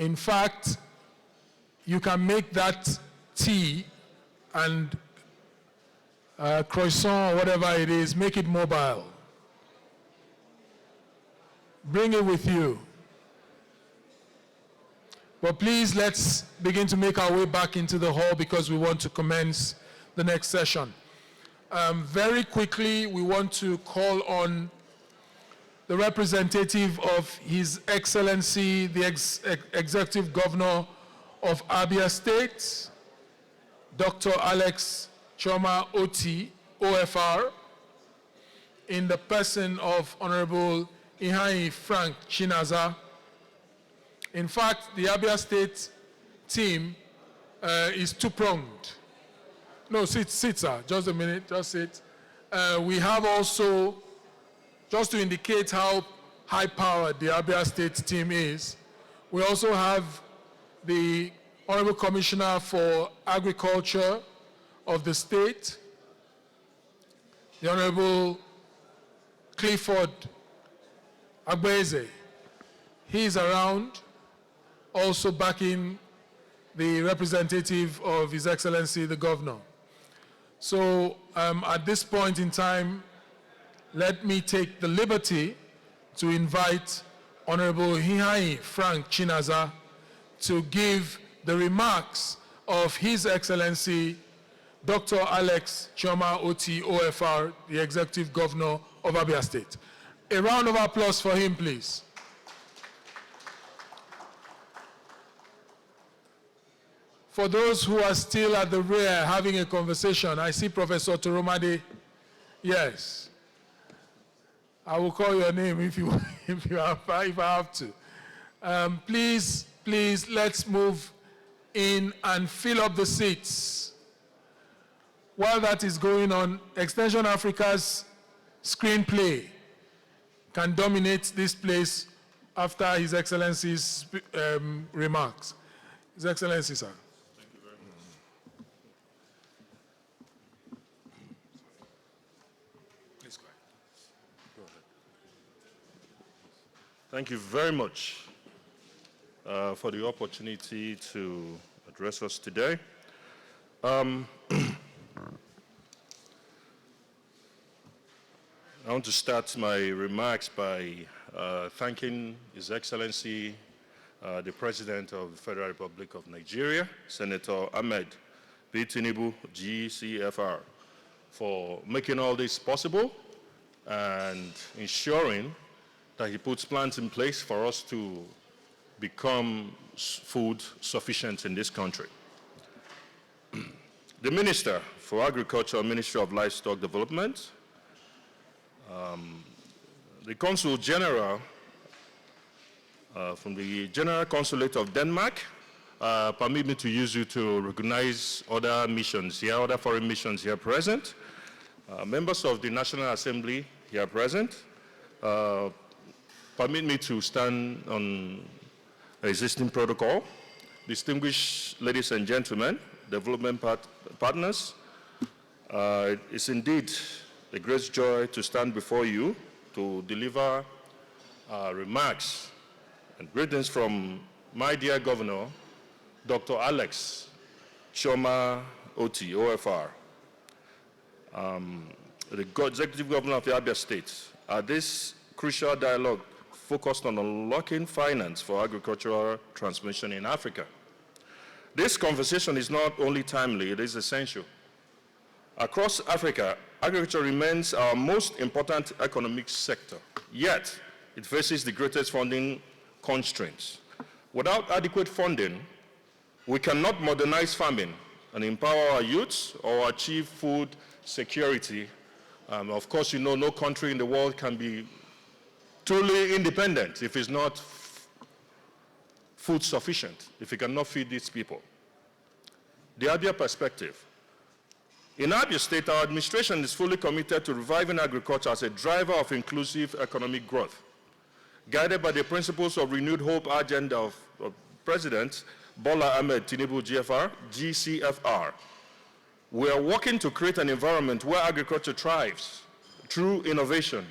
In fact, you can make that tea and croissant or whatever it is, make it mobile. Bring it with you. But please, let's begin to make our way back into the hall because we want to commence the next session. Very quickly, we want to call on the representative of His Excellency, the Executive Governor of Abia State, Dr. Alex Chioma Oti, OFR, in the person of Honorable Ihai Frank Chinaza. In fact, the Abia State team is two-pronged. No, sit, sir. Just a minute, just sit. We have also, just to indicate how high-powered the Abia State team is, we also have the Honorable Commissioner for Agriculture of the state, the Honorable Clifford Agbeze. He is around, also backing the representative of His Excellency, the Governor. So at this point in time, let me take the liberty to invite Honorable Ihai Frank Chinaza to give the remarks of His Excellency, Dr. Alex Chioma Oti, OFR, the Executive Governor of Abia State. A round of applause for him, please. For those who are still at the rear having a conversation, I see Professor Toromade. Yes. I will call your name if I have to. Please, let's move in and fill up the seats. While that is going on, Extension Africa's screenplay can dominate this place after His Excellency's remarks. His Excellency, sir. Thank you very much. Please go ahead. Go ahead. Thank you very much for the opportunity to address us today. I want to start my remarks by thanking His Excellency, the President of the Federal Republic of Nigeria, Senator Ahmed B. Tinubu, GCFR, for making all this possible and ensuring that he puts plans in place for us to become food sufficient in this country. The Minister for Agriculture, Ministry of Livestock Development, the Consul General from the General Consulate of Denmark, permit me to use you to recognize other missions here, other foreign missions here present. Members of the National Assembly here present, permit me to stand on existing protocol. Distinguished ladies and gentlemen, development partners, it's indeed a great joy to stand before you to deliver remarks and greetings from my dear Governor, Dr. Alex Chioma Oti, OFR, the Executive Governor of the Abia State. This crucial dialogue focused on unlocking finance for agricultural transformation in Africa. This conversation is not only timely, it is essential. Across Africa, agriculture remains our most important economic sector, yet it faces the greatest funding constraints. Without adequate funding, we cannot modernize farming and empower our youths or achieve food security. Of course, you know, no country in the world can be truly independent if it's not food sufficient, if it cannot feed these people. The Abia perspective. In Abia State, our administration is fully committed to reviving agriculture as a driver of inclusive economic growth. Guided by the principles of renewed hope agenda of President Bola Ahmed Tinubu GCFR, we are working to create an environment where agriculture thrives through innovation,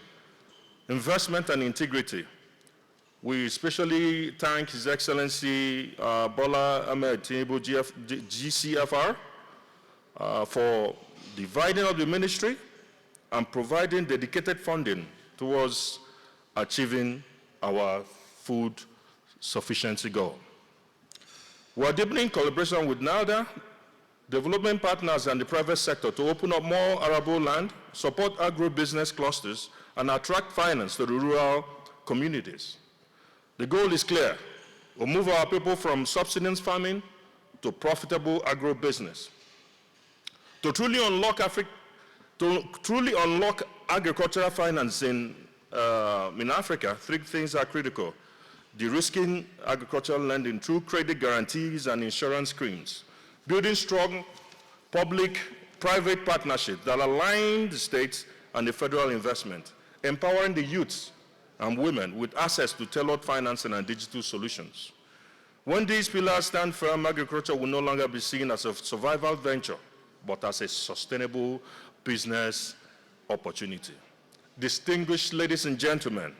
investment, and integrity. We especially thank His Excellency Bola Ahmed Tinubu, GCFR, for dividing up the ministry and providing dedicated funding towards achieving our food sufficiency goal. We are deepening collaboration with NADA, development partners, and the private sector to open up more arable land, support agro-business clusters, and attract finance to the rural communities. The goal is clear. We'll move our people from subsistence farming to profitable agro-business. To truly unlock agricultural finance in Africa, three things are critical: de-risking agricultural lending through credit guarantees and insurance schemes, building strong public-private partnerships that align the states and the federal investment, empowering the youths and women with access to tailored financing and digital solutions. When these pillars stand firm, agriculture will no longer be seen as a survival venture, but as a sustainable business opportunity. Distinguished ladies and gentlemen,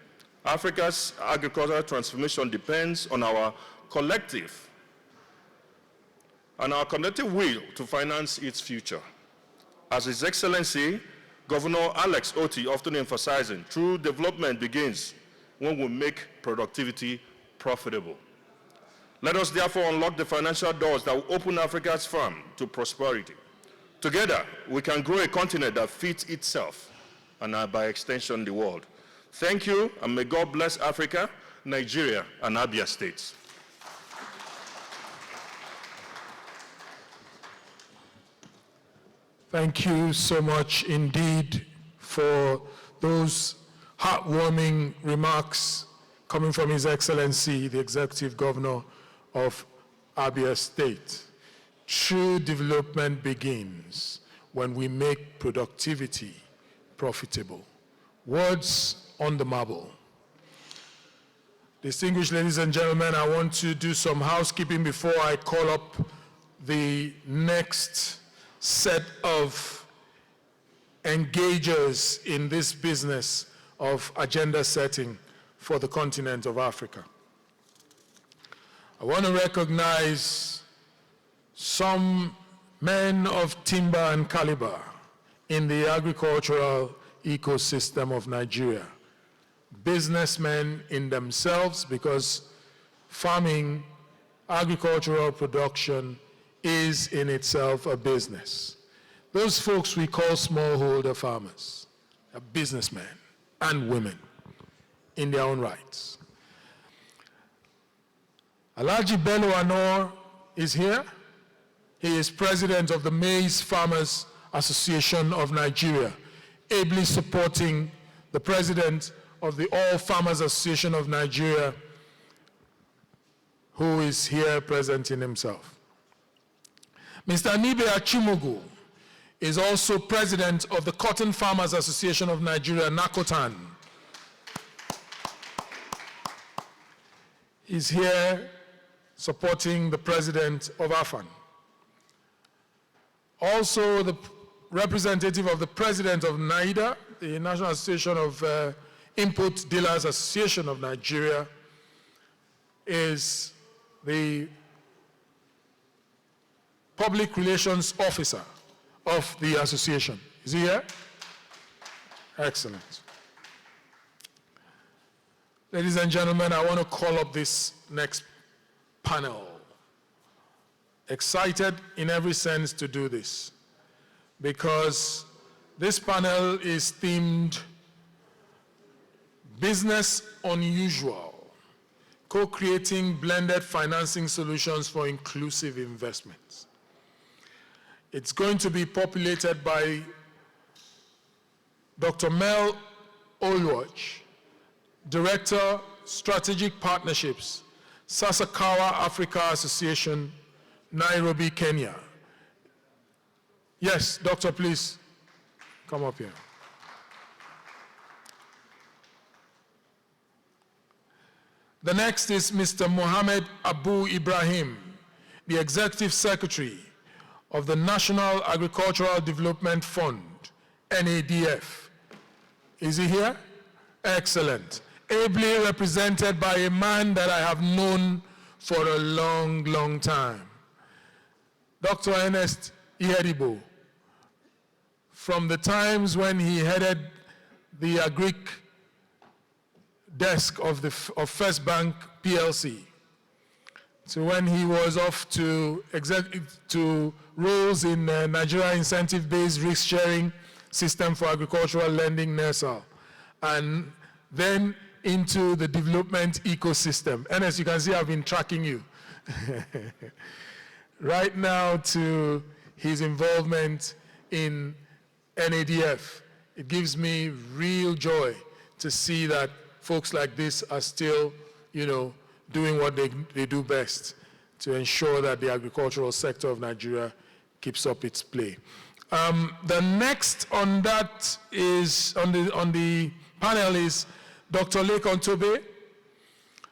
Africa's agricultural transformation depends on our collective will to finance its future. As His Excellency Governor Alex Otti often emphasizing, true development begins when we make productivity profitable. Let us therefore unlock the financial doors that will open Africa's farm to prosperity. Together, we can grow a continent that fits itself, and by extension, the world. Thank you, and may God bless Africa, Nigeria, and Abia states. Thank you so much indeed for those heartwarming remarks coming from His Excellency, the Executive Governor of Abia State. True development begins when we make productivity profitable. Words on the marble. Distinguished ladies and gentlemen, I want to do some housekeeping before I call up the next set of engagers in this business of agenda setting for the continent of Africa. I want to recognize some men of timber and caliber in the agricultural ecosystem of Nigeria. Businessmen in themselves, because farming, agricultural production is in itself a business. Those folks we call smallholder farmers are businessmen and women in their own rights. Alhaji Bello Anor is here. He is president of the Maize Farmers Association of Nigeria, ably supporting the president of the All Farmers Association of Nigeria, who is here presenting himself. Mr. Nibe Achimogu is also president of the Cotton Farmers Association of Nigeria, NACOTAN. He's here supporting the president of AFAN. Also, the representative of the president of NAIDA, the National Association of Input Dealers Association of Nigeria, is the public relations officer of the association. Is he here? Excellent. Ladies and gentlemen, I want to call up this next panel. Excited in every sense to do this, because this panel is themed Business Unusual, co-creating blended financing solutions for inclusive investments. It's going to be populated by Dr. Mel Olwach, Director, Strategic Partnerships, Sasakawa Africa Association, Nairobi, Kenya. Yes, Doctor, please come up here. The next is Mr. Mohammed Abu Ibrahim, the Executive Secretary of the National Agricultural Development Fund, NADF. Is he here? Excellent. ably represented by a man that I have known for a long, long time. Dr. Ernest Ihedibo, from the times when he headed the Agric desk of First Bank PLC, to when he was off to roles in Nigeria Incentive-Based Risk-Sharing System for Agricultural Lending, NERSAL, and then into the development ecosystem. And as you can see, I've been tracking you. Right now to his involvement in NADF. It gives me real joy to see that folks like this are still, doing what they do best to ensure that the agricultural sector of Nigeria keeps up its play. The next on that is, on the panel is Dr. Lekan Tobe,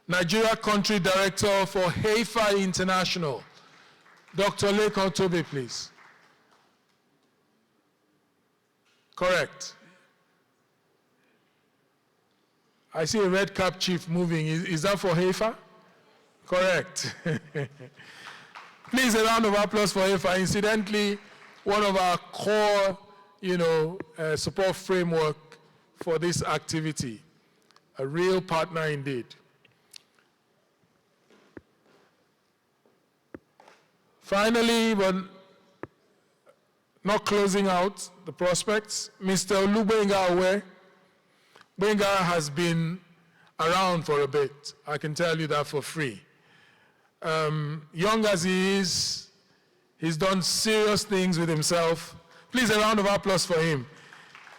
Nigeria Country Director for HEIFA International. Dr. Lekan Tobe, please. Correct. I see a red cap chief moving. Is that for HEIFA? Correct. Please, a round of applause for HEIFA. Incidentally, one of our core, support framework for this activity. A real partner indeed. Finally, but not closing out the prospects, Mr. Olugbenga Awe. Benga has been around for a bit. I can tell you that for free. Young as he is, he's done serious things with himself. Please, a round of applause for him.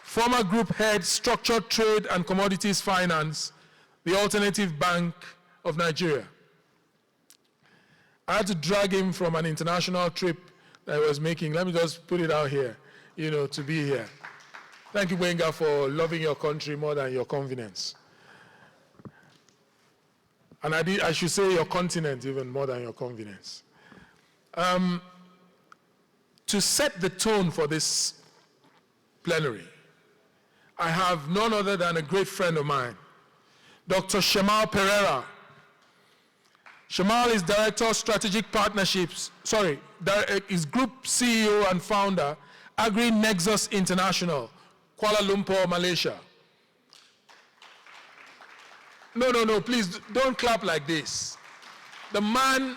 Former group head, Structured Trade and Commodities Finance, the Alternative Bank of Nigeria. I had to drag him from an international trip that I was making. Let me just put it out here, to be here. Thank you, Benga, for loving your country more than your convenience. And I should say your continent even more than your convenience. To set the tone for this plenary, I have none other than a great friend of mine, Dr. Shemal Pereira. Shemal is Director of Strategic Partnerships, is Group CEO and Founder, Agri Nexus International, Kuala Lumpur, Malaysia. No, please don't clap like this. The man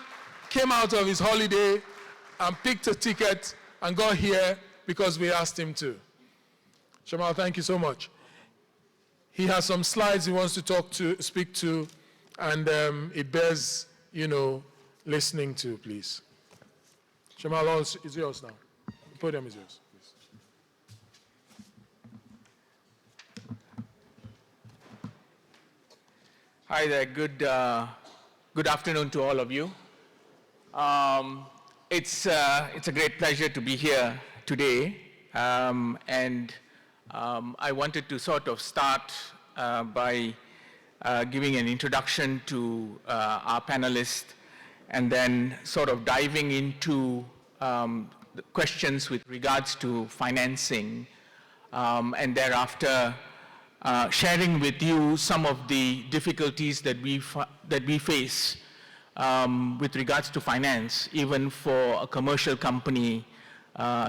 came out of his holiday and picked a ticket and got here because we asked him to. Shemal, thank you so much. He has some slides he wants to speak to, and it bears, listening to, please. Shemal, it's yours now. The podium is yours. Hi there, good afternoon to all of you. It's a great pleasure to be here today, and I wanted to sort of start by giving an introduction to our panelists, and then sort of diving into the questions with regards to financing, and thereafter sharing with you some of the difficulties that we face with regards to finance, even for a commercial company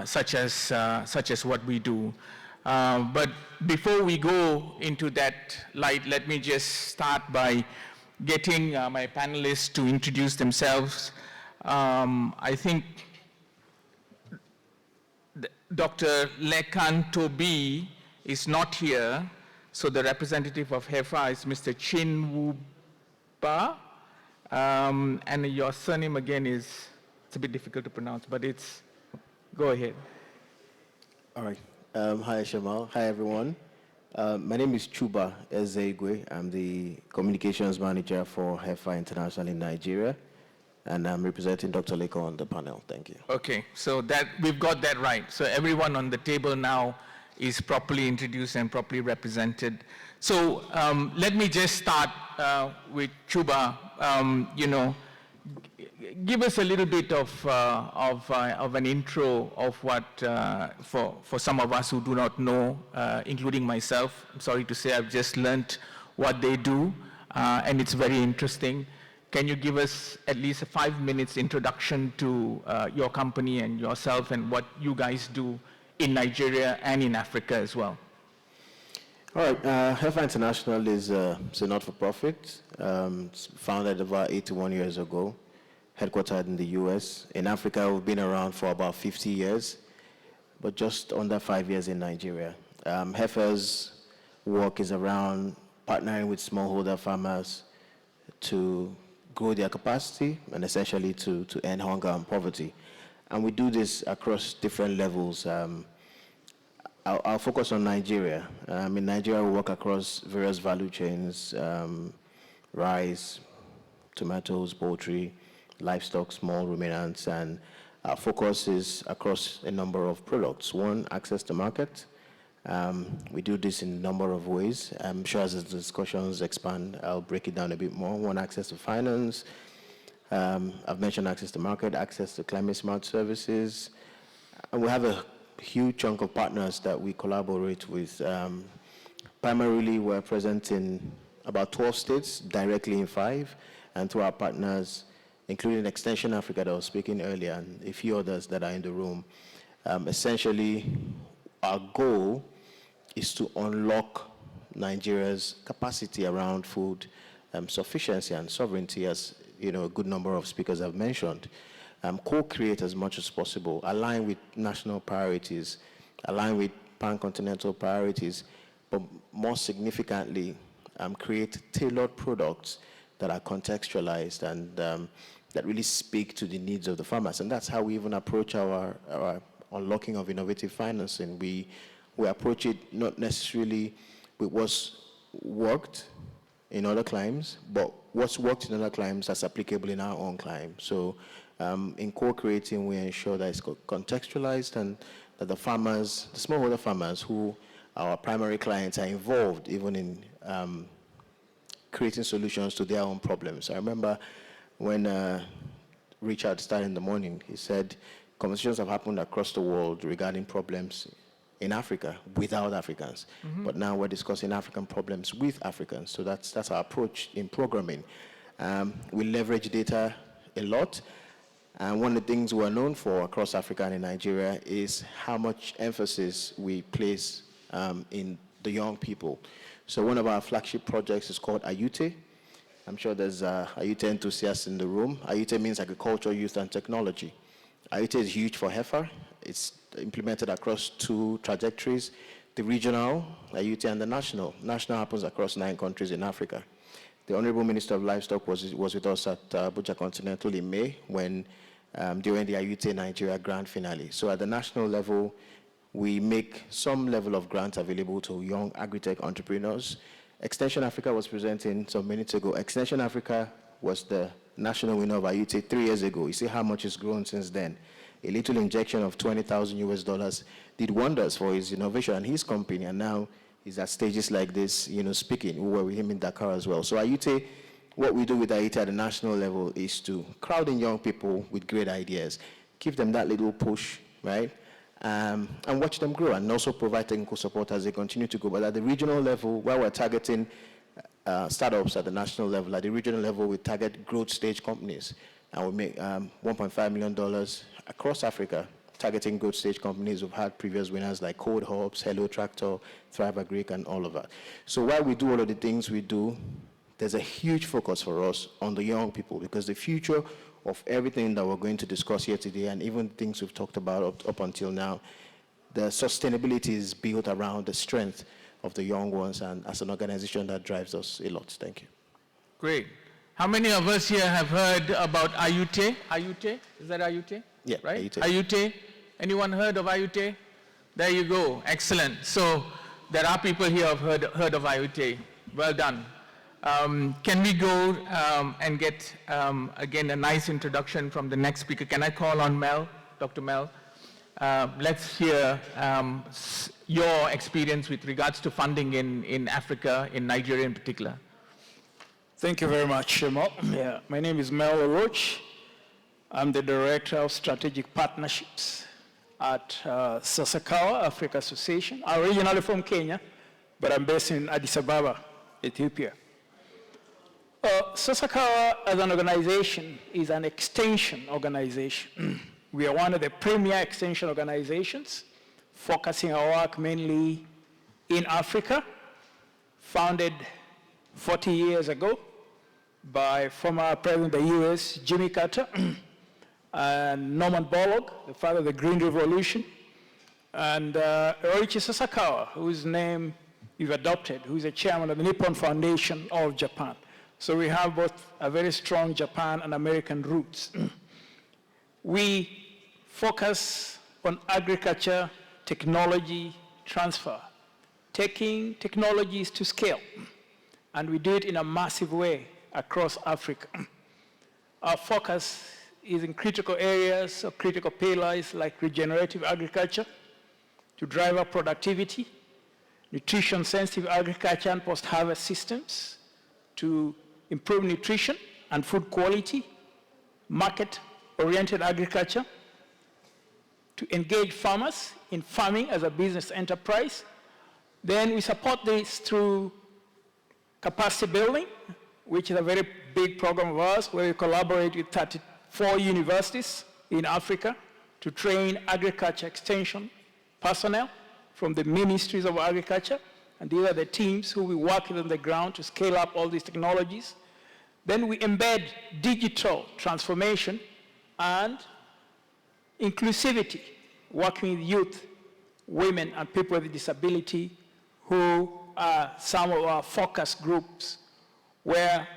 such as what we do. But before we go into that light, let me just start by getting my panelists to introduce themselves. I think Dr. Lekan Tobe is not here. So the representative of HEIFA is Mr. Chin Wu Ba, and your surname again it's a bit difficult to pronounce, but go ahead. All right. Hi, Shemal. Hi, everyone. My name is Chuba Ezegwe. I'm the communications manager for HEIFA International in Nigeria, and I'm representing Dr. Lekan on the panel. Thank you. Okay, so that we've got that right. So everyone on the table now is properly introduced and properly represented. So let me just start with Chuba. Give us a little bit of an intro of what, for some of us who do not know, including myself. I'm sorry to say I've just learned what they do, and it's very interesting. Can you give us at least a 5 minutes introduction to your company and yourself and what you guys do in Nigeria and in Africa as well? All right, HEFA International is a not-for-profit, founded about 81 years ago, headquartered in the US. In Africa, we've been around for about 50 years, but just under 5 years in Nigeria. HEFA's work is around partnering with smallholder farmers to grow their capacity and essentially to end hunger and poverty. And we do this across different levels. I'll focus on Nigeria. In Nigeria, we work across various value chains, rice, tomatoes, poultry, livestock, small ruminants, and our focus is across a number of products. One, access to market. We do this in a number of ways. I'm sure as the discussions expand, I'll break it down a bit more. One, access to finance. I've mentioned access to market, access to climate smart services. And we have a huge chunk of partners that we collaborate with. Primarily, we're present in about 12 states, directly in 5, and through our partners, including Extension Africa that I was speaking earlier, and a few others that are in the room. Essentially, our goal is to unlock Nigeria's capacity around food sufficiency and sovereignty, as a good number of speakers have mentioned. Co-create as much as possible, align with national priorities, align with pan-continental priorities, but more significantly, create tailored products that are contextualized and that really speak to the needs of the farmers. And that's how we even approach our unlocking of innovative financing. We approach it not necessarily with what's worked in other climes, but what's worked in other climes that's applicable in our own climate. So in co-creating, we ensure that it's contextualized and that the farmers, the smallholder farmers who are our primary clients, are involved even in creating solutions to their own problems. I remember when Richard started in the morning, he said, conversations have happened across the world regarding problems in Africa without Africans. Mm-hmm. But now we're discussing African problems with Africans. So that's our approach in programming. We leverage data a lot. And one of the things we're known for across Africa and in Nigeria is how much emphasis we place in the young people. So one of our flagship projects is called Ayute. I'm sure there's Ayute enthusiasts in the room. Ayute means agriculture, youth, and technology. Ayute is huge for HEFA. It's implemented across 2 trajectories, the regional, Ayute, and the national. National happens across 9 countries in Africa. The Honorable Minister of Livestock was with us at Abuja Continental in May when during the Ayute Nigeria Grand Finale. So at the national level, we make some level of grants available to young agri-tech entrepreneurs. Extension Africa was presenting some minutes ago. Extension Africa was the national winner of Ayute 3 years ago. You see how much it's grown since then. A little injection of $20,000 did wonders for his innovation and his company, and now he's at stages like this, speaking. We were with him in Dakar as well. So Ayute, what we do with Ayute at the national level is to crowd in young people with great ideas, give them that little push, right? And watch them grow, and also provide technical support as they continue to grow. But at the regional level, where we're targeting startups at the national level, at the regional level, we target growth stage companies. And we make $1.5 million across Africa, targeting growth stage companies. We've had previous winners like Code Hubs, Hello Tractor, Thrive Agric, and all of that. So while we do all of the things we do, there's a huge focus for us on the young people, because the future of everything that we're going to discuss here today, and even things we've talked about up until now, the sustainability is built around the strength of the young ones, and as an organization that drives us a lot. Thank you. Great. How many of us here have heard about Ayute? Ayute? Is that Ayute? Yeah, right? Ayute. Ayute? Anyone heard of Ayute? There you go. Excellent. So there are people here who have heard of Ayute. Well done. Can we go and get, again, a nice introduction from the next speaker? Can I call on Mel, Dr. Mel? Let's hear your experience with regards to funding in Africa, in Nigeria in particular. Thank you very much, Shemo. Yeah, my name is Mel Oroch. I'm the Director of Strategic Partnerships at Sasakawa Africa Association. I'm originally from Kenya, but I'm based in Addis Ababa Ethiopia. Sasakawa as an organization is an extension organization. We are one of the premier extension organizations focusing our work mainly in Africa, founded 40 years ago by former President of the US, Jimmy Carter, and Norman Borlaug, the father of the Green Revolution, and Eorichi Sasakawa, whose name you've adopted, who's the chairman of the Nippon Foundation of Japan. So we have both a very strong Japan and American roots. We focus on agriculture, technology transfer, taking technologies to scale, and we do it in a massive way across Africa. Our focus is in critical areas or critical pillars like regenerative agriculture to drive up productivity, nutrition-sensitive agriculture and post-harvest systems to improve nutrition and food quality, market-oriented agriculture, to engage farmers in farming as a business enterprise. Then we support this through capacity building, which is a very big program of ours, where we collaborate with 34 universities in Africa to train agriculture extension personnel from the ministries of agriculture, and these are the teams who we work with on the ground to scale up all these technologies. Then we embed digital transformation and inclusivity, working with youth, women, and people with disability, who are some of our focus groups where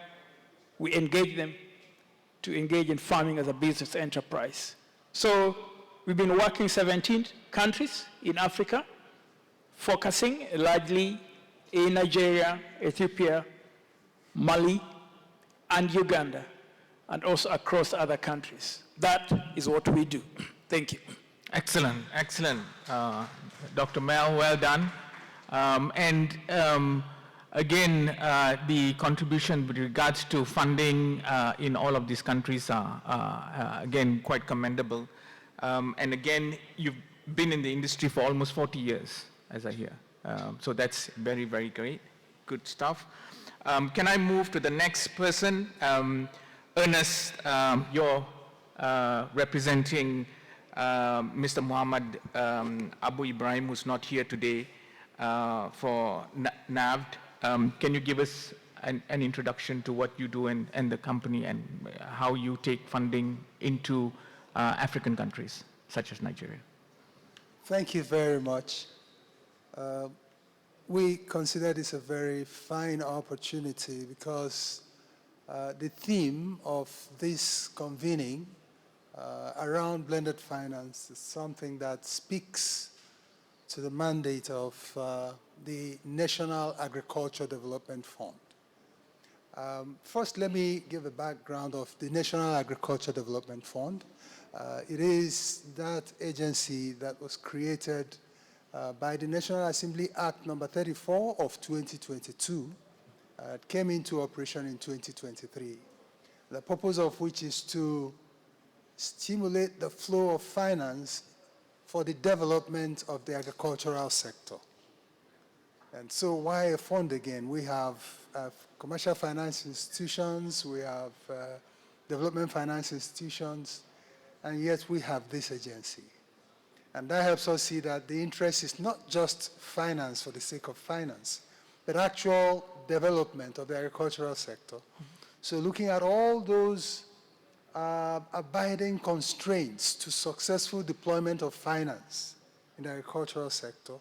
we engage them to engage in farming as a business enterprise. So we've been working in 17 countries in Africa, focusing largely in Nigeria, Ethiopia, Mali, and Uganda, and also across other countries. That is what we do. Thank you. Excellent, excellent. Dr. Mel, well done. Again, the contribution with regards to funding in all of these countries are again, quite commendable. And again, you've been in the industry for almost 40 years, as I hear. So that's very, very great. Good stuff. Can I move to the next person? Ernest, you're representing Mr. Muhammad Abu Ibrahim, who's not here today, for NAVD. Can you give us an introduction to what you do and the company and how you take funding into African countries, such as Nigeria? Thank you very much. We consider this a very fine opportunity because the theme of this convening around blended finance is something that speaks to the mandate of the National Agriculture Development Fund. First, let me give a background of the National Agriculture Development Fund. It is that agency that was created by the National Assembly Act number 34 of 2022. It came into operation in 2023. The purpose of which is to stimulate the flow of finance for the development of the agricultural sector. And so why a fund again? We have commercial finance institutions, we have development finance institutions, and yet we have this agency. And that helps us see that the interest is not just finance for the sake of finance, but actual development of the agricultural sector. So looking at all those abiding constraints to successful deployment of finance in the agricultural sector,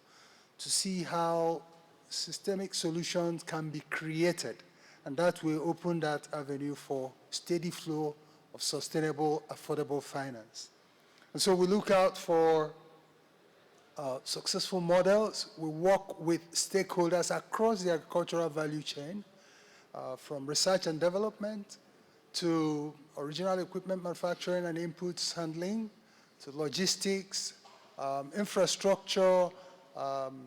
to see how systemic solutions can be created, and that will open that avenue for steady flow of sustainable, affordable finance. And so we look out for successful models. We work with stakeholders across the agricultural value chain, from research and development to original equipment manufacturing and inputs handling, to logistics, infrastructure,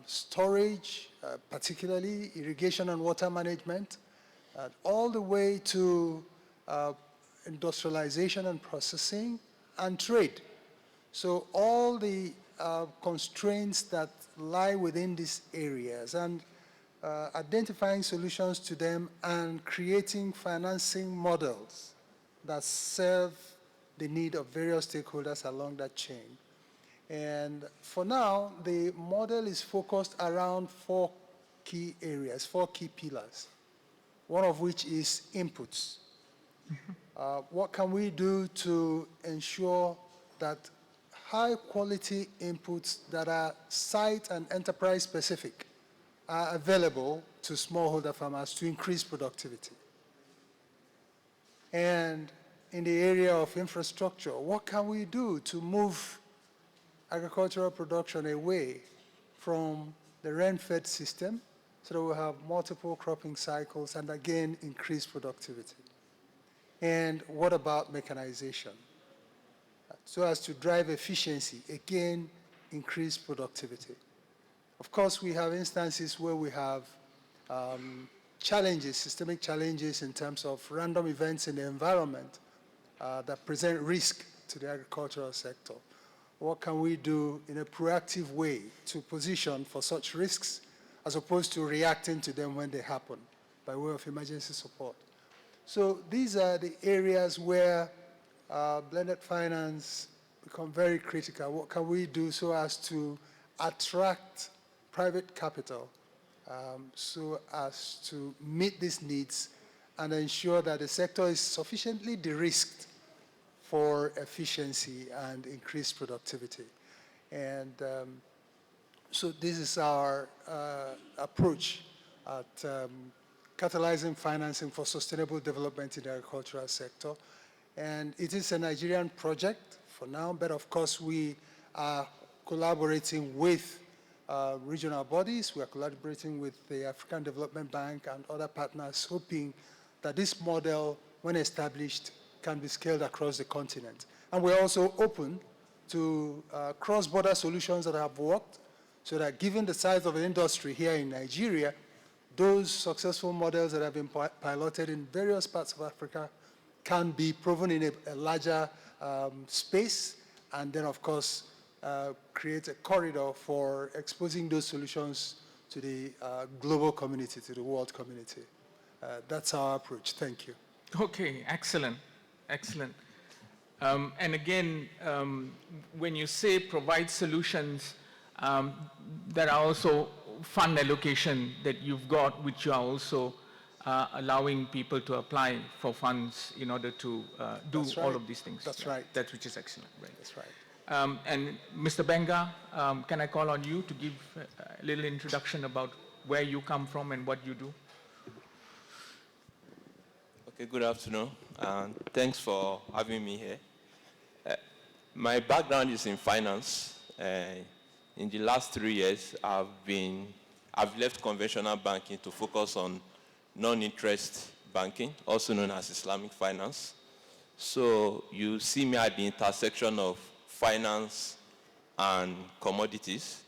storage, particularly irrigation and water management, all the way to industrialization and processing and trade. So all the constraints that lie within these areas. And identifying solutions to them and creating financing models that serve the need of various stakeholders along that chain. And for now, the model is focused around 4 key areas, 4 key pillars, one of which is inputs. What can we do to ensure that high quality inputs that are site and enterprise specific are available to smallholder farmers to increase productivity? And in the area of infrastructure, what can we do to move agricultural production away from the rain-fed system so that we have multiple cropping cycles and again increase productivity? And what about mechanization? So as to drive efficiency, again, increase productivity. Of course, we have instances where we have challenges, systemic challenges in terms of random events in the environment that present risk to the agricultural sector. What can we do in a proactive way to position for such risks as opposed to reacting to them when they happen by way of emergency support? So these are the areas where blended finance become very critical. What can we do so as to attract private capital so as to meet these needs and ensure that the sector is sufficiently de-risked for efficiency and increased productivity? And so this is our approach at catalyzing financing for sustainable development in the agricultural sector. And it is a Nigerian project for now, but of course we are collaborating with regional bodies. We are collaborating with the African Development Bank and other partners, hoping that this model, when established, can be scaled across the continent. And we're also open to cross-border solutions that have worked, so that given the size of the industry here in Nigeria, those successful models that have been piloted in various parts of Africa can be proven in a larger space, and then, of course, create a corridor for exposing those solutions to the global community, to the world community. That's our approach. Thank you. Okay, excellent, excellent. And again, when you say provide solutions, there are also fund allocation that you've got, which you are also allowing people to apply for funds in order to do all of these things. That's right. That which is excellent. Right. That's right. And Mr. Benga, can I call on you to give a little introduction about where you come from and what you do? Okay, good afternoon, and thanks for having me here. My background is in finance. In the last 3 years, I've left conventional banking to focus on non-interest banking, also known as Islamic finance. So you see me at the intersection of finance and commodities.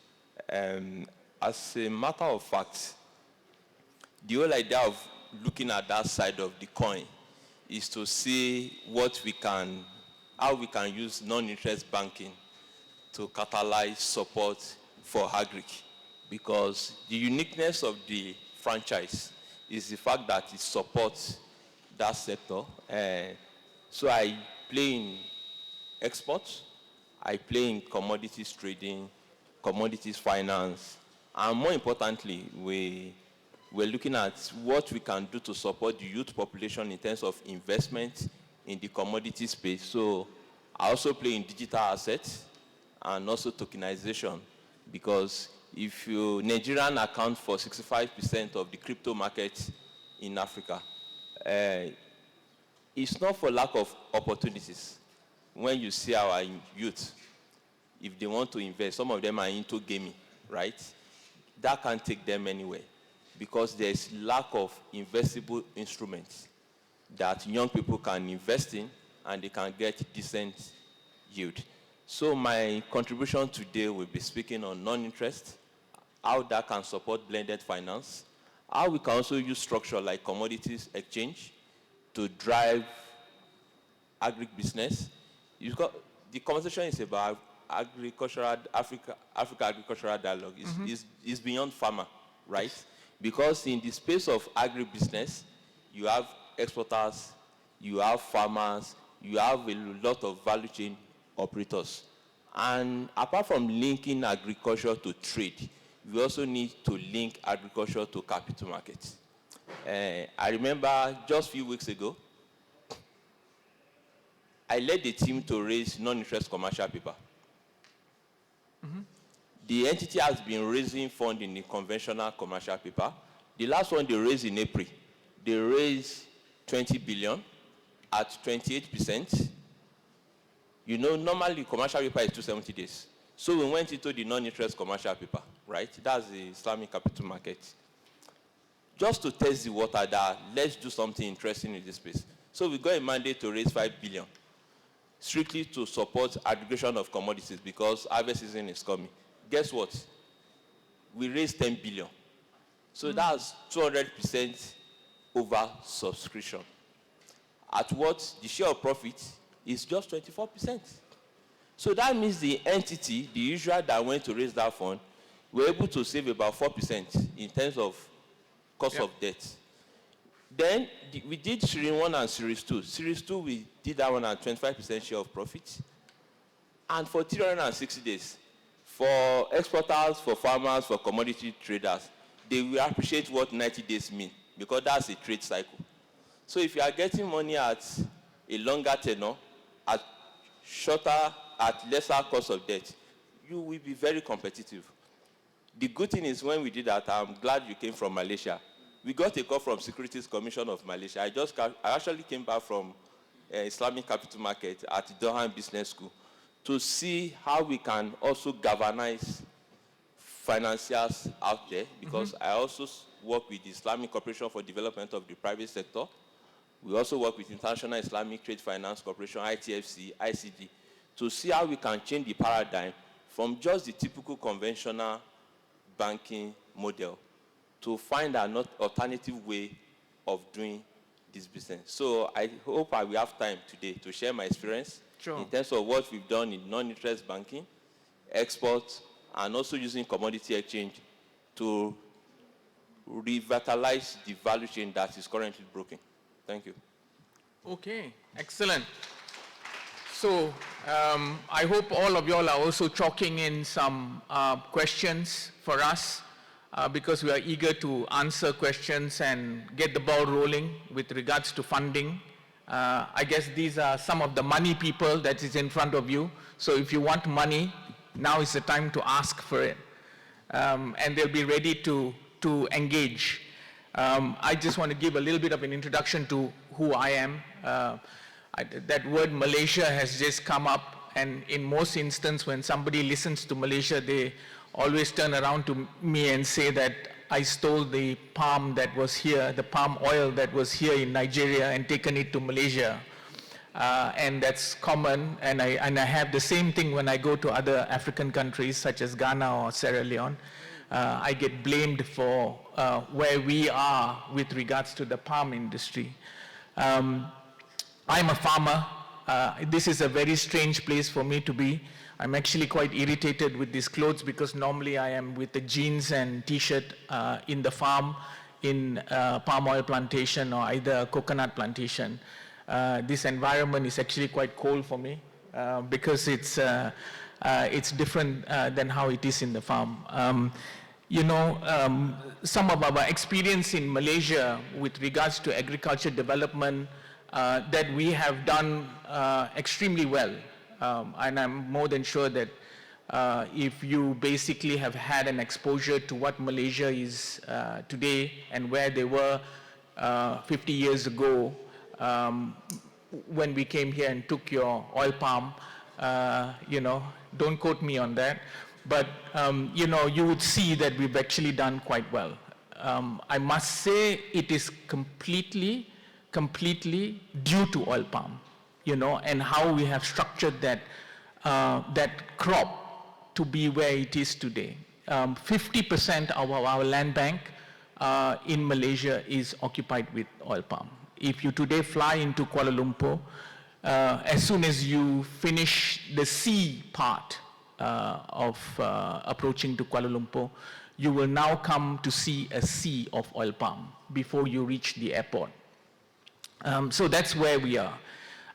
As a matter of fact, the whole idea of looking at that side of the coin is to see how we can use non-interest banking to catalyze support for agric, because the uniqueness of the franchise is the fact that it supports that sector. So I play in exports, I play in commodities trading, commodities finance, and more importantly, we're looking at what we can do to support the youth population in terms of investment in the commodity space. So I also play in digital assets and also tokenization, because if Nigerian account for 65% of the crypto market in Africa, it's not for lack of opportunities. When you see our youth, if they want to invest, some of them are into gaming, right? That can't take them anywhere, because there's lack of investable instruments that young people can invest in and they can get decent yield. So my contribution today will be speaking on non-interest, how that can support blended finance, how we can also use structure like commodities exchange to drive agribusiness. The conversation is about Africa agricultural dialogue. It's beyond farmer, right? Because in the space of agribusiness, you have exporters, you have farmers, you have a lot of value chain operators. And apart from linking agriculture to trade, we also need to link agriculture to capital markets. I remember just a few weeks ago, I led the team to raise non-interest commercial paper. The entity has been raising funds in the conventional commercial paper. The last one they raised in April, they raised 20 billion at 28%. You know, normally commercial paper is 270 days. So we went into the non-interest commercial paper, right? That's the Islamic capital market. Just to test the water that let's do something interesting in this space. So we got a mandate to raise 5 billion, strictly to support aggregation of commodities because harvest season is coming. Guess what? We raised 10 billion. So that's 200% over subscription. At what the share of profit is just 24%. So that means the entity, the usual that went to raise that fund, were able to save about 4% in terms of cost of debt. Then we did Series 1 and Series 2. Series 2, we did that one at 25% share of profit. And for 360 days, for exporters, for farmers, for commodity traders, they will appreciate what 90 days mean because that's a trade cycle. So if you are getting money at a longer tenor, at shorter, at lesser cost of debt, you will be very competitive. The good thing is when we did that, I'm glad you came from Malaysia. We got a call from Securities Commission of Malaysia. I actually came back from Islamic capital market at Durham Business School to see how we can also galvanize financiers out there because I also work with the Islamic Corporation for Development of the Private Sector. We also work with International Islamic Trade Finance Corporation, ITFC, ICD, to see how we can change the paradigm from just the typical conventional banking model to find an alternative way of doing this business. So I hope I will have time today to share my experience in terms of what we've done in non-interest banking, export, and also using commodity exchange to revitalize the value chain that is currently broken. Thank you. Okay, excellent. So I hope all of you all are also chalking in some questions for us because we are eager to answer questions and get the ball rolling with regards to funding. I guess these are some of the money people that is in front of you. So if you want money, now is the time to ask for it. And they'll be ready to engage. I just want to give a little bit of an introduction to who I am. That word Malaysia has just come up, and in most instances when somebody listens to Malaysia, they always turn around to me and say that I stole the palm that was here, the palm oil that was here in Nigeria and taken it to Malaysia. And that's common, and I have the same thing when I go to other African countries such as Ghana or Sierra Leone. I get blamed for where we are with regards to the palm industry. I'm a farmer. This is a very strange place for me to be. I'm actually quite irritated with these clothes because normally I am with the jeans and t-shirt in the farm, in palm oil plantation or either a coconut plantation. This environment is actually quite cold for me because it's different than how it is in the farm. Some of our experience in Malaysia with regards to agriculture development that we have done extremely well. And I'm more than sure that if you basically have had an exposure to what Malaysia is today and where they were 50 years ago when we came here and took your oil palm, don't quote me on that. But, you would see that we've actually done quite well. I must say it is completely due to oil palm, and how we have structured that crop to be where it is today. 50% of our land bank in Malaysia is occupied with oil palm. If you today fly into Kuala Lumpur, as soon as you finish the sea part of approaching to Kuala Lumpur, you will now come to see a sea of oil palm before you reach the airport. So that's where we are.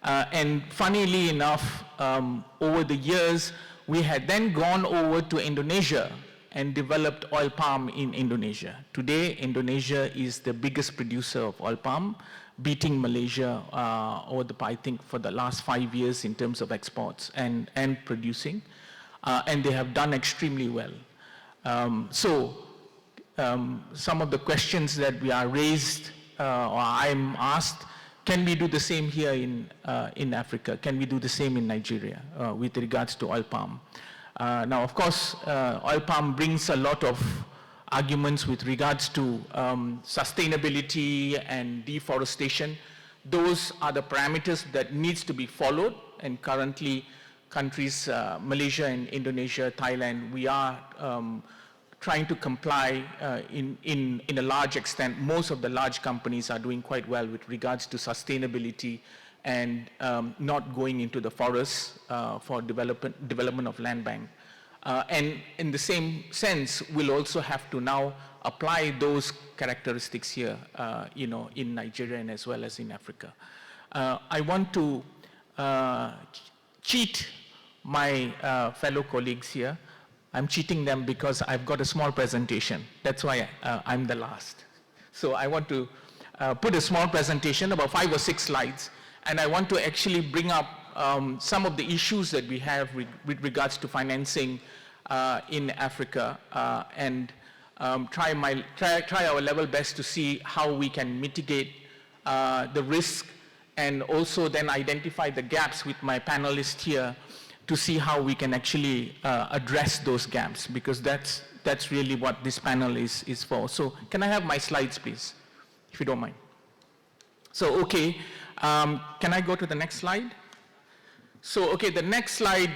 And funnily enough, over the years, we had then gone over to Indonesia and developed oil palm in Indonesia. Today, Indonesia is the biggest producer of oil palm, beating Malaysia I think for the last 5 years in terms of exports and producing. And they have done extremely well. Some of the questions that we are raised or I'm asked, can we do the same here in Africa? Can we do the same in Nigeria with regards to oil palm? Now, of course, oil palm brings a lot of arguments with regards to sustainability and deforestation. Those are the parameters that needs to be followed, and currently countries, Malaysia and Indonesia, Thailand, we are trying to comply in a large extent. Most of the large companies are doing quite well with regards to sustainability and not going into the forests for development of land bank. And in the same sense, we'll also have to now apply those characteristics here, in Nigeria and as well as in Africa. I want to cheat my fellow colleagues here. I'm cheating them because I've got a small presentation. That's why I'm the last. So I want to put a small presentation, about 5 or 6 slides, and I want to actually bring up some of the issues that we have with regards to financing in Africa, and try our level best to see how we can mitigate the risk, and also then identify the gaps with my panelists here to see how we can actually address those gaps, because that's really what this panel is for. So can I have my slides, please, if you don't mind? So, okay, can I go to the next slide? So, okay, the next slide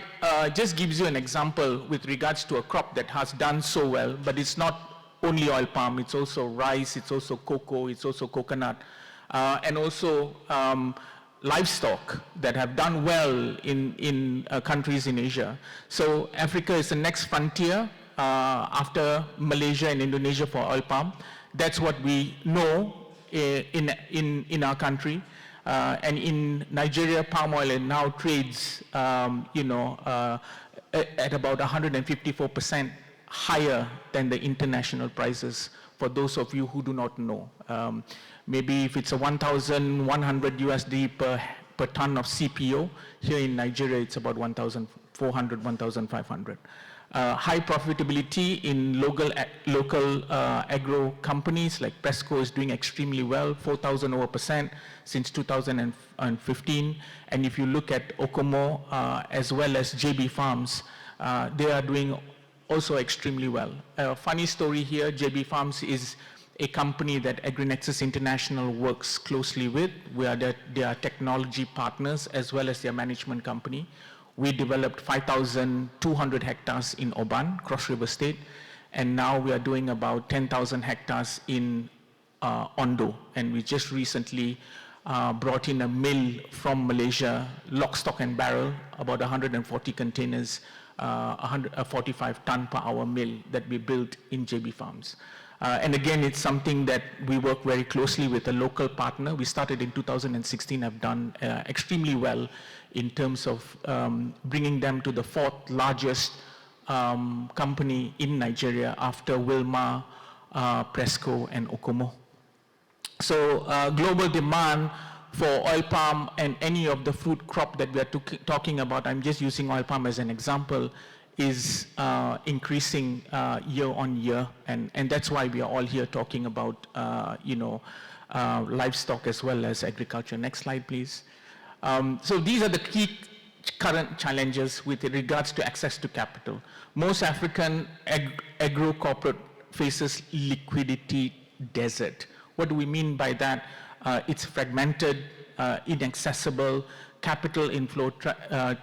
just gives you an example with regards to a crop that has done so well, but it's not only oil palm, it's also rice, it's also cocoa, it's also coconut, and also livestock that have done well in countries in Asia. So Africa is the next frontier after Malaysia and Indonesia for oil palm. That's what we know in our country. And in Nigeria, palm oil now trades, at about 154% higher than the international prices, for those of you who do not know. Maybe if it's a 1,100 USD per ton of CPO, here in Nigeria it's about 1,400, 1,500. High profitability in local agro companies like Presco is doing extremely well, 4,000% since 2015. And if you look at Okomo as well as JB Farms, they are doing also extremely well. Funny story here, JB Farms is a company that AgriNexus International works closely with. They are technology partners as well as their management company. We developed 5,200 hectares in Oban, Cross River State, and now we are doing about 10,000 hectares in Ondo. And we just recently brought in a mill from Malaysia, lock, stock and barrel, about 140 containers, a 45 ton per hour mill that we built in JB Farms. And again, it's something that we work very closely with a local partner. We started in 2016, have done extremely well in terms of bringing them to the 4th largest company in Nigeria after Wilmar, Presco, and Okomo. So global demand for oil palm and any of the fruit crop that we are talking about, I'm just using oil palm as an example, is increasing year on year, and that's why we are all here talking about livestock as well as agriculture. Next slide, please. So these are the key current challenges with regards to access to capital. Most African agro corporate faces liquidity desert. What do we mean by that? It's fragmented, inaccessible, capital inflow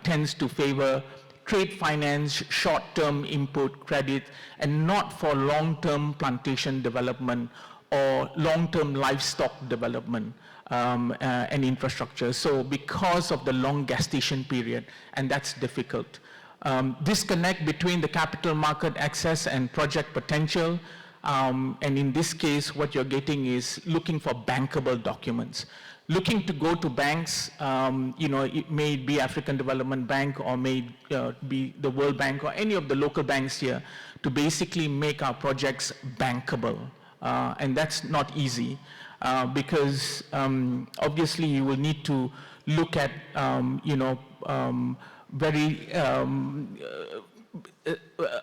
tends to favor trade finance, short-term import credit, and not for long-term plantation development or long-term livestock development and infrastructure. So because of the long gestation period, and that's difficult. Disconnect between the capital market access and project potential. And in this case, what you're getting is looking for bankable documents. Looking to go to banks, it may be African Development Bank or may be the World Bank or any of the local banks here to basically make our projects bankable. And that's not easy because obviously you will need to look at,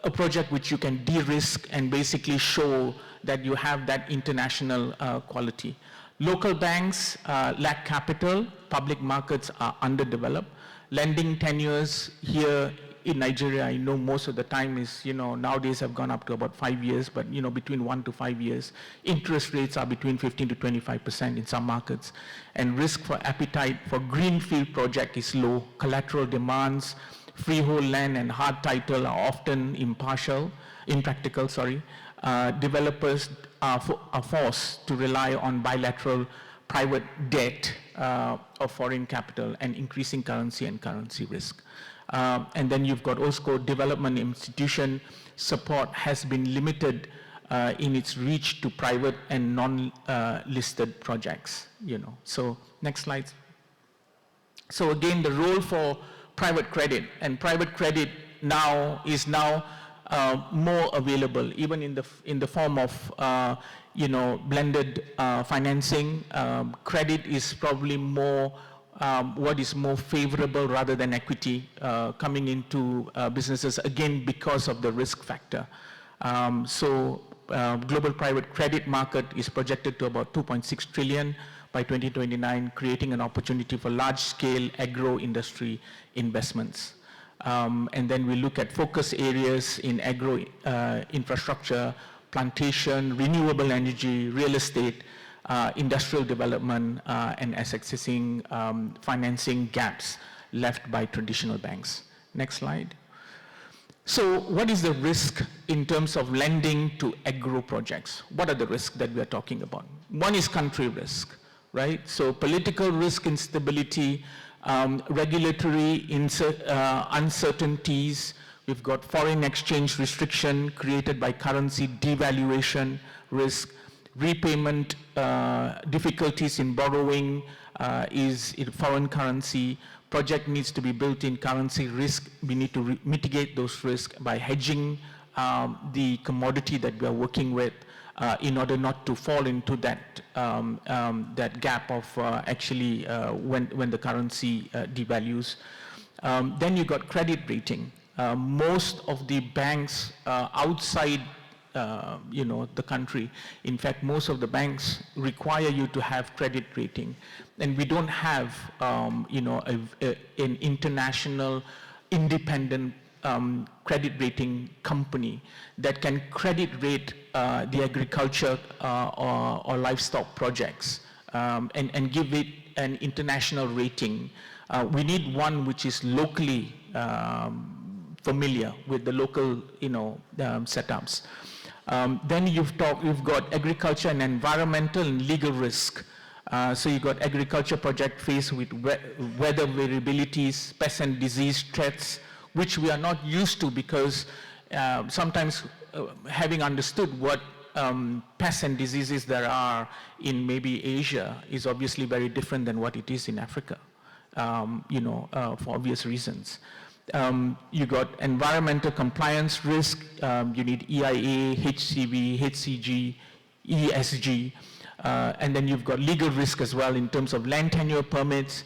a project which you can de-risk and basically show that you have that international quality. Local banks lack capital, public markets are underdeveloped. Lending tenures here in Nigeria, I know most of the time is, nowadays have gone up to about 5 years, but between 1 to 5 years. Interest rates are between 15 to 25% in some markets. And risk for appetite for greenfield project is low. Collateral demands, freehold land and hard title are often impractical. Developers are forced to rely on bilateral private debt of foreign capital and increasing currency and currency risk. And then you've got also development institution support has been limited in its reach to private and non-listed projects. So next slide. So again, the role for private credit, and private credit is now more available, even in the form of blended financing. Credit is probably more what is more favorable rather than equity coming into businesses, again because of the risk factor. Global private credit market is projected to about 2.6 trillion by 2029, creating an opportunity for large-scale agro-industry investments. And then we look at focus areas in agro infrastructure, plantation, renewable energy, real estate, industrial development, and accessing financing gaps left by traditional banks. Next slide. So what is the risk in terms of lending to agro projects? What are the risks that we are talking about? One is country risk, right? So political risk, instability, regulatory uncertainties. We've got foreign exchange restriction created by currency devaluation risk, repayment difficulties in borrowing is in foreign currency. Project needs to be built in currency risk. We need to mitigate those risks by hedging the commodity that we are working with in order not to fall into that that gap of actually when the currency devalues. Then you got credit rating. Most of the banks outside the country, in fact, most of the banks require you to have credit rating, and we don't have an international independent credit rating company that can credit rate the agriculture or livestock projects and give it an international rating. We need one which is locally familiar with the local setups. Then you've got agriculture and environmental and legal risk. So you've got agriculture project faced with weather variabilities, pest and disease threats, which we are not used to because sometimes having understood what pests and diseases there are in maybe Asia is obviously very different than what it is in Africa, for obvious reasons. You got environmental compliance risk. You need EIA, HCV, HCG, ESG, and then you've got legal risk as well in terms of land tenure permits.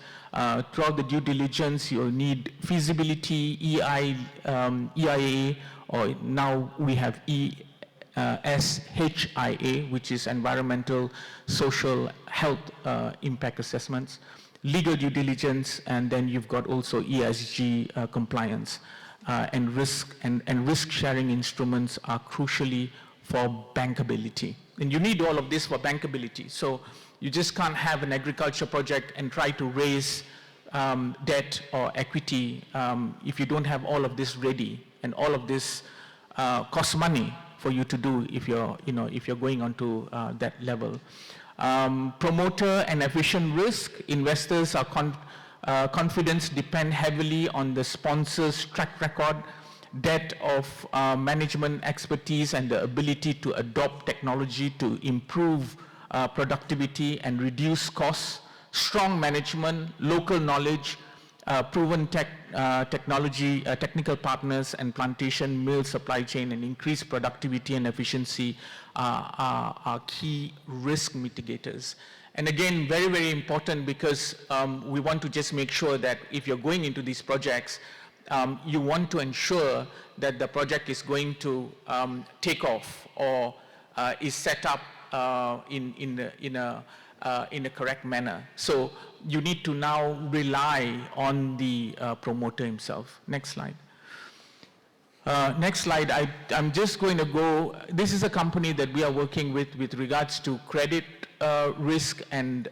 Throughout the due diligence, you'll need feasibility, EIA, or now we have SHIA, which is environmental, social, health impact assessments, legal due diligence, and then you've got also ESG compliance. And risk sharing instruments are crucially for bankability. And you need all of this for bankability. So you just can't have an agriculture project and try to raise debt or equity if you don't have all of this ready, and all of this costs money for you to do if you're going onto that level. Promoter and efficient risk. Investors are confidence depend heavily on the sponsor's track record, depth of management expertise, and the ability to adopt technology to improve productivity and reduce costs, strong management, local knowledge, proven technology, technical partners, and plantation mill supply chain, and increased productivity and efficiency are key risk mitigators. And again, very, very important, because we want to just make sure that if you're going into these projects, you want to ensure that the project is going to take off or is set up in a correct manner. So you need to now rely on the promoter himself. Next slide. Next slide. I'm just going to go. This is a company that we are working with regards to credit risk and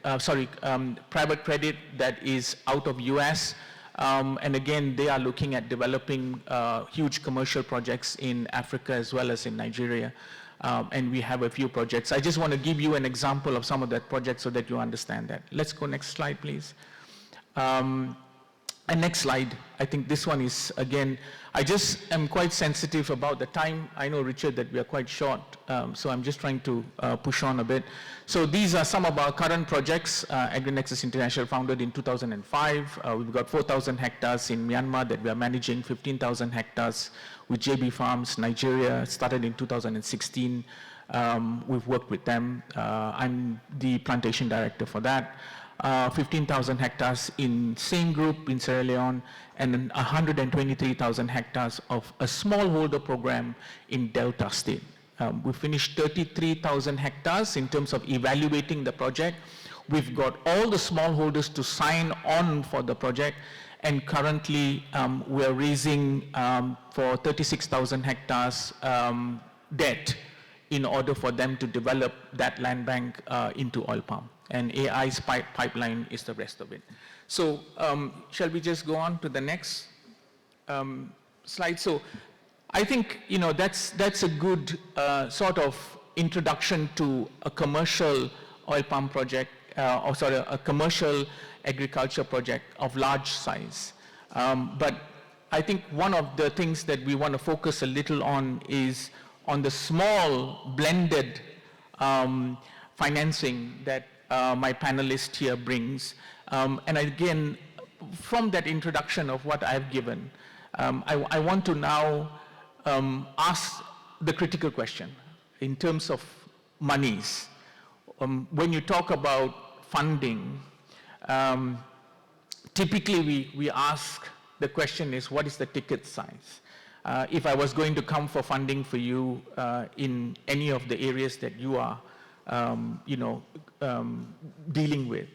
private credit that is out of US. And again, they are looking at developing huge commercial projects in Africa as well as in Nigeria. And we have a few projects. I just want to give you an example of some of that projects so that you understand that. Let's go next slide, please. And next slide. I think this one is, again, I just am quite sensitive about the time. I know, Richard, that we are quite short, so I'm just trying to push on a bit. So these are some of our current projects. AgriNexus International, founded in 2005. We've got 4,000 hectares in Myanmar that we are managing, 15,000 hectares with JB Farms, Nigeria, started in 2016. We've worked with them. I'm the plantation director for that. 15,000 hectares in same group in Sierra Leone, and 123,000 hectares of a smallholder program in Delta State. We finished 33,000 hectares in terms of evaluating the project. We've got all the smallholders to sign on for the project, and currently we're raising for 36,000 hectares debt in order for them to develop that land bank into oil palm. And AI's pipeline is the rest of it. So shall we just go on to the next slide? So I think, you know, that's a good sort of introduction to a commercial oil palm project, a commercial agriculture project of large size. But I think one of the things that we want to focus a little on is on the small blended financing that my panelist here brings. And again, from that introduction of what I've given, I want to now ask the critical question in terms of monies. When you talk about funding, typically we ask, the question is, what is the ticket size? If I was going to come for funding for you in any of the areas that you are dealing with,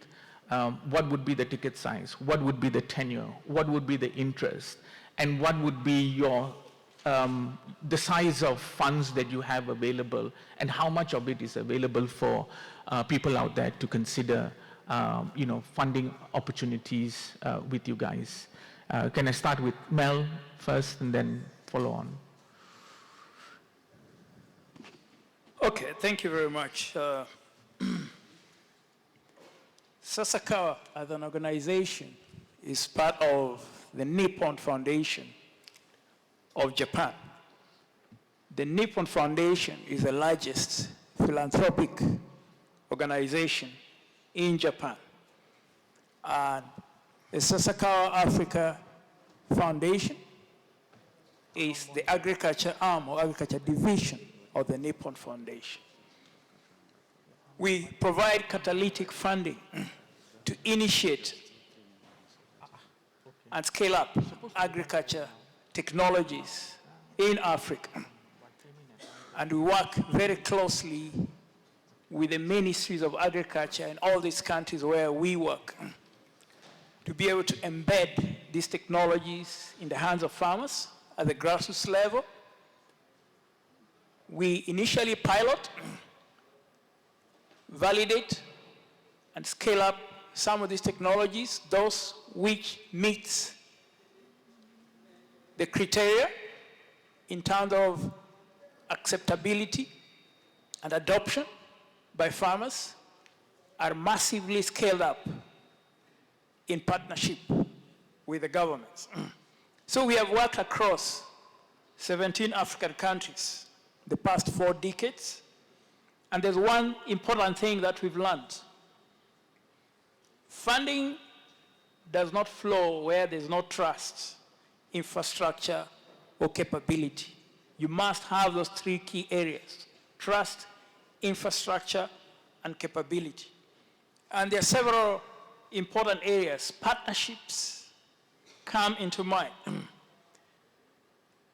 what would be the ticket size? What would be the tenure? What would be the interest? And what would be your the size of funds that you have available, and how much of it is available for people out there to consider funding opportunities with you guys? Can I start with Mel first and then follow on? Okay, thank you very much. Sasakawa, as an organization, is part of the Nippon Foundation of Japan. The Nippon Foundation is the largest philanthropic organization in Japan. And the Sasakawa Africa Foundation is the agriculture arm or agriculture division of the Nippon Foundation. We provide catalytic funding to initiate and scale up agriculture technologies in Africa. And we work very closely with the ministries of agriculture in all these countries where we work to be able to embed these technologies in the hands of farmers at the grassroots level. We initially pilot, validate, and scale up some of these technologies, those which meets the criteria in terms of acceptability and adoption by farmers, are massively scaled up in partnership with the governments. So we have worked across 17 African countries the past 4 decades, and there's one important thing that we've learned. Funding does not flow where there's no trust, infrastructure, or capability. You must have those 3 key areas: trust, infrastructure, and capability. And there are several important areas. Partnerships come into mind.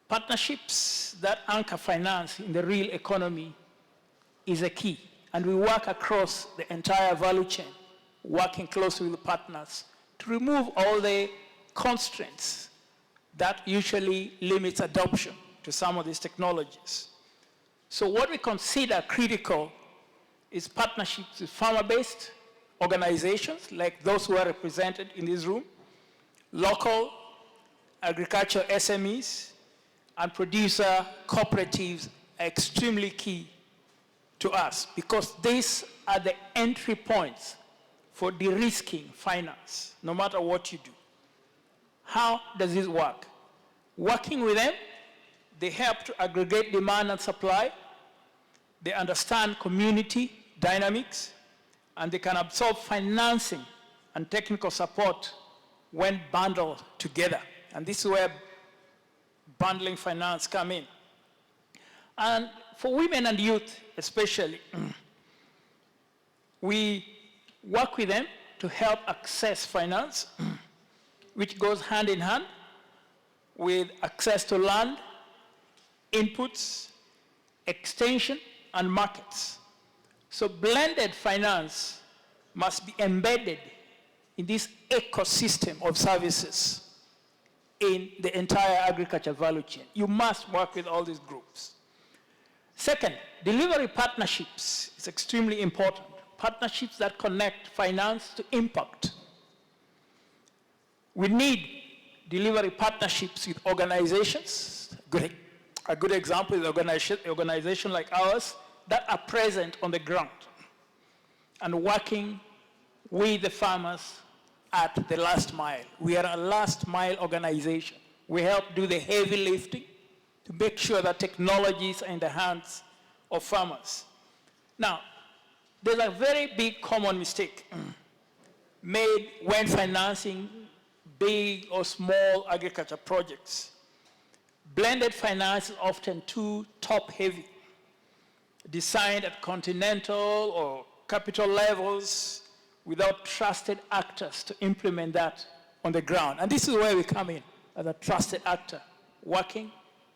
Partnerships that anchor finance in the real economy is a key. And we work across the entire value chain, working closely with partners to remove all the constraints that usually limits adoption to some of these technologies. So what we consider critical is partnerships with farmer-based organizations like those who are represented in this room, local agricultural SMEs, and producer cooperatives are extremely key to us because these are the entry points for de-risking finance, no matter what you do. How does this work? Working with them, they help to aggregate demand and supply, they understand community dynamics, and they can absorb financing and technical support when bundled together. And this is where bundling finance come in. And for women and youth especially, we work with them to help access finance, which goes hand in hand with access to land, inputs, extension, and markets. So blended finance must be embedded in this ecosystem of services in the entire agriculture value chain. You must work with all these groups. Second, delivery partnerships is extremely important. Partnerships that connect finance to impact. We need delivery partnerships with organizations. A good example is an organization like ours that are present on the ground and working with the farmers at the last mile. We are a last mile organization. We help do the heavy lifting to make sure that technologies are in the hands of farmers. Now, there's a very big common mistake made when financing big or small agriculture projects. Blended finance is often too top-heavy, designed at continental or capital levels without trusted actors to implement that on the ground. And this is where we come in as a trusted actor, working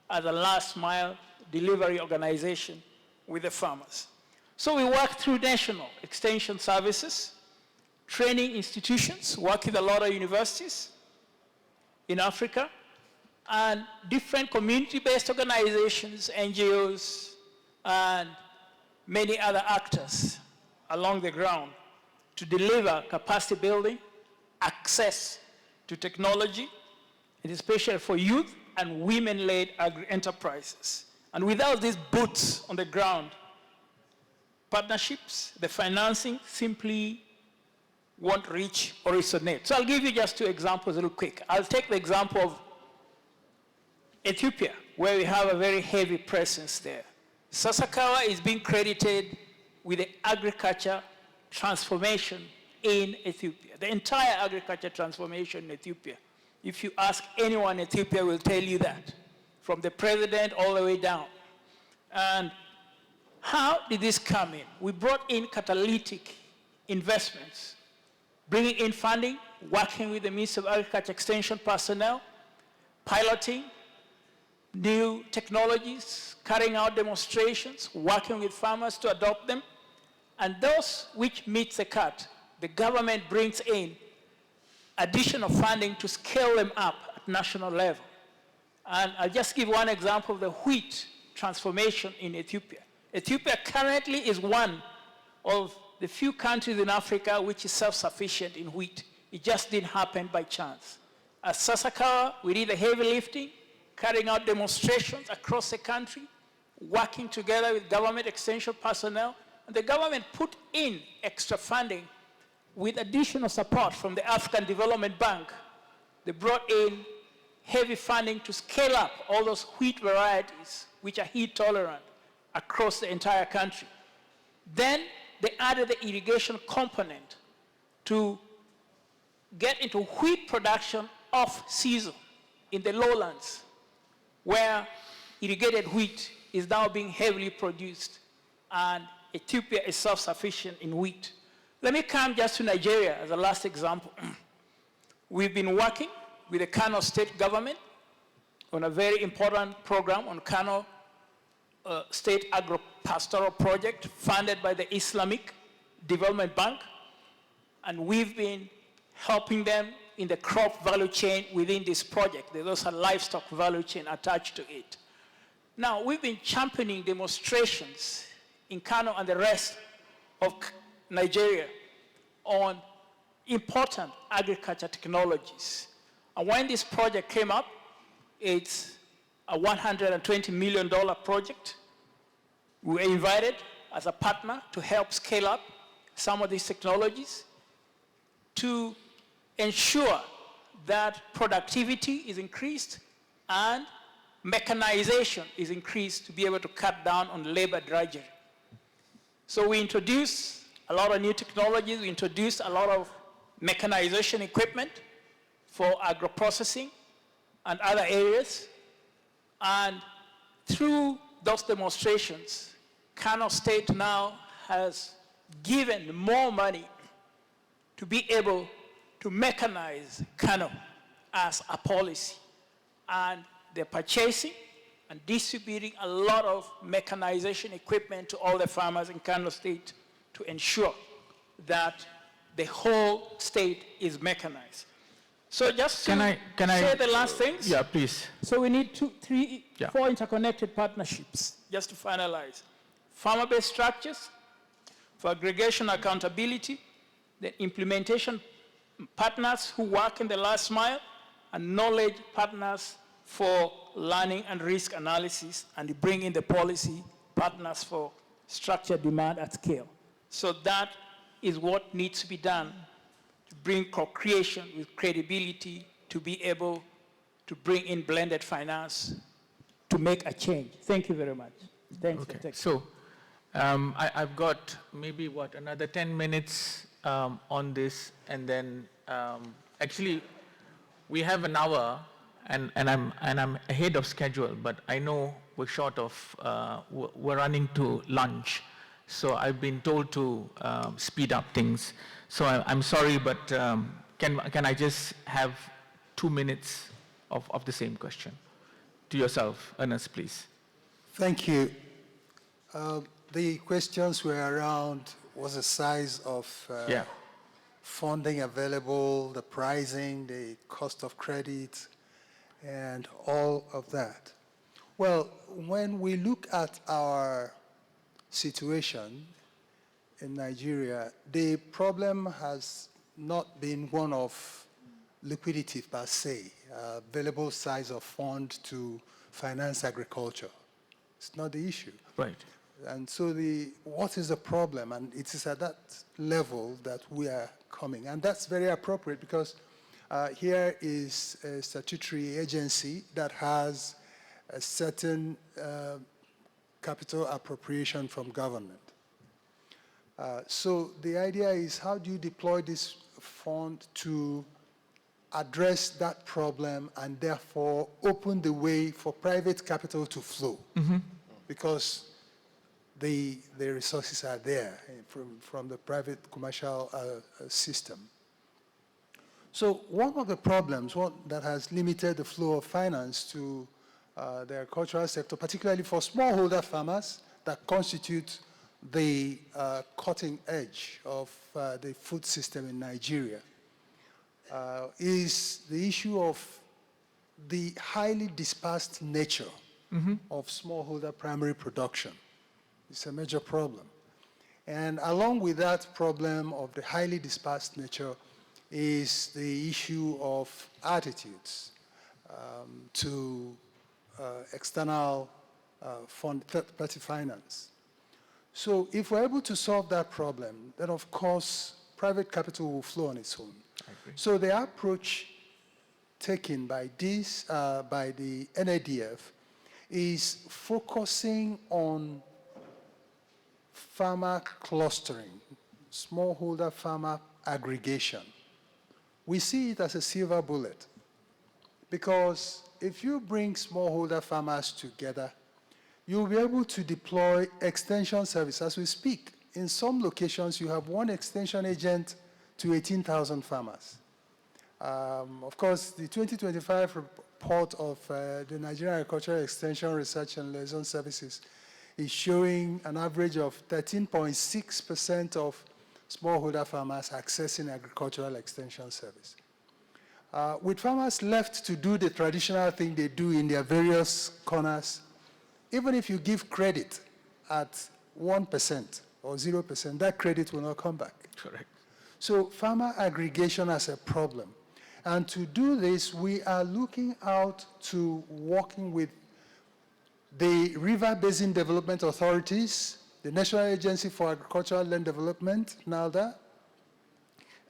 as a last-mile delivery organization with the farmers. So we work through national extension services, training institutions, work with a lot of universities in Africa, and different community-based organizations, NGOs, and many other actors along the ground to deliver capacity building, access to technology, and especially for youth and women-led agri-enterprises. And without these boots on the ground, partnerships, the financing simply won't reach or resonate. So I'll give you just 2 examples real quick. I'll take the example of Ethiopia, where we have a very heavy presence there. Sasakawa is being credited with the agriculture transformation in Ethiopia, the entire agriculture transformation in Ethiopia. If you ask anyone, Ethiopia will tell you that, from the president all the way down. And how did this come in? We brought in catalytic investments, bringing in funding, working with the Ministry of Agriculture Extension personnel, piloting new technologies, carrying out demonstrations, working with farmers to adopt them. And those which meets the cut, the government brings in additional funding to scale them up at national level. And I'll just give one example of the wheat transformation in Ethiopia. Ethiopia currently is one of the few countries in Africa which is self-sufficient in wheat. It just didn't happen by chance. At Sasakawa, we did the heavy lifting, carrying out demonstrations across the country, working together with government extension personnel, and the government put in extra funding with additional support from the African Development Bank, they brought in heavy funding to scale up all those wheat varieties which are heat tolerant across the entire country. Then they added the irrigation component to get into wheat production off season in the lowlands, where irrigated wheat is now being heavily produced, and Ethiopia is self-sufficient in wheat. Let me come just to Nigeria as a last example. We've been working with the Kano state government on a very important program on Kano State Agro-Pastoral Project funded by the Islamic Development Bank, and we've been helping them in the crop value chain within this project. There's also a livestock value chain attached to it. Now, we've been championing demonstrations in Kano and the rest of Nigeria on important agriculture technologies. And when this project came up, it's a $120 million project. We were invited as a partner to help scale up some of these technologies to ensure that productivity is increased and mechanization is increased to be able to cut down on labor drudgery. So we introduced a lot of new technologies. We introduced a lot of mechanization equipment for agro-processing and other areas. And through those demonstrations, Kano State now has given more money to be able to mechanize Kano as a policy. And they're purchasing and distributing a lot of mechanization equipment to all the farmers in Kano State to ensure that the whole state is mechanized. So just to say the last things. Yeah, please. So we need four interconnected partnerships, just to finalize. Farmer-based structures for aggregation accountability, the implementation partners who work in the last mile, and knowledge partners for learning and risk analysis, and bring in the policy partners for structured demand at scale. So that is what needs to be done to bring co-creation with credibility to be able to bring in blended finance to make a change. Thank you very much. Thanks. Okay. So I've got maybe, another 10 minutes on this, and then actually we have an hour, and I'm ahead of schedule, but I know we're short of, we're running to lunch. So I've been told to speed up things. So I'm sorry, but can I just have 2 minutes of the same question? To yourself, Ernest, please. Thank you. The questions were around what's the size of funding available, the pricing, the cost of credit, and all of that. Well, when we look at our situation in Nigeria, the problem has not been one of liquidity per se, available size of fund to finance agriculture. It's not the issue. Right. And so what is the problem? And it is at that level that we are coming. And that's very appropriate because here is a statutory agency that has a certain capital appropriation from government. So the idea is, how do you deploy this fund to address that problem and therefore open the way for private capital to flow? Mm-hmm. Because the resources are there from the private commercial system. So one of the problems that has limited the flow of finance to the agricultural sector, particularly for smallholder farmers that constitute the cutting edge of the food system in Nigeria, is the issue of the highly dispersed nature of smallholder primary production. It's a major problem. And along with that problem of the highly dispersed nature is the issue of attitudes to external third-party finance. So if we're able to solve that problem, then of course private capital will flow on its own. So the approach taken by this, by the NADF is focusing on farmer clustering, smallholder farmer aggregation. We see it as a silver bullet because if you bring smallholder farmers together, you'll be able to deploy extension service as we speak. In some locations, you have one extension agent to 18,000 farmers. Of course, the 2025 report of the Nigerian Agricultural Extension Research and Liaison Services is showing an average of 13.6% of smallholder farmers accessing agricultural extension service. With farmers left to do the traditional thing they do in their various corners, even if you give credit at 1% or 0%, that credit will not come back. Correct. So farmer aggregation as a problem. And to do this, we are looking out to working with the River Basin Development Authorities, the National Agency for Agricultural Land Development, NALDA,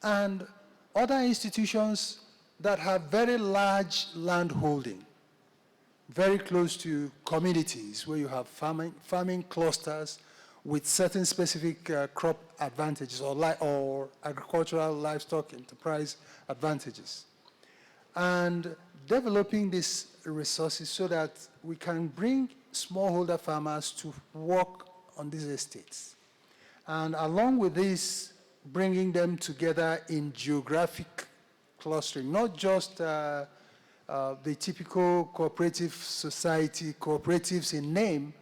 and other institutions that have very large land holding, very close to communities where you have farming clusters with certain specific crop advantages or agricultural livestock enterprise advantages. And developing these resources so that we can bring smallholder farmers to work on these estates. And along with this, bringing them together in geographic clustering, not just the typical cooperative society, cooperatives in name,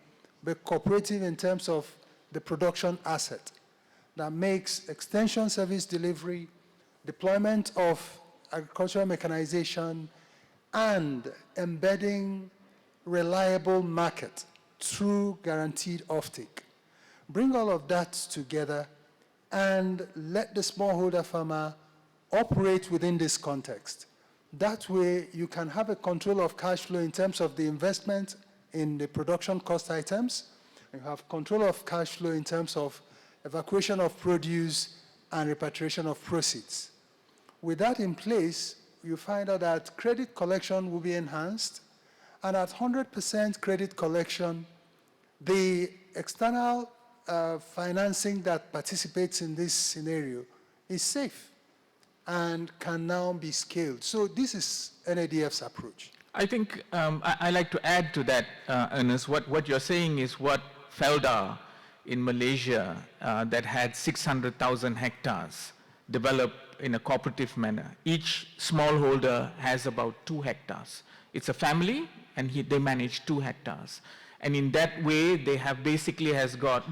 but cooperative in terms of the production asset that makes extension service delivery, deployment of agricultural mechanization, and embedding reliable market through guaranteed offtake. Bring all of that together and let the smallholder farmer operate within this context. That way, you can have a control of cash flow in terms of the investment in the production cost items. You have control of cash flow in terms of evacuation of produce and repatriation of proceeds. With that in place, you find out that credit collection will be enhanced, and at 100% credit collection, the external financing that participates in this scenario is safe and can now be scaled. So this is NADF's approach. I think I like to add to that, Ernest. What you're saying is what Felda in Malaysia that had 600,000 hectares developed in a cooperative manner. Each smallholder has about 2 hectares. It's a family, and they manage 2 hectares. And in that way, they have basically got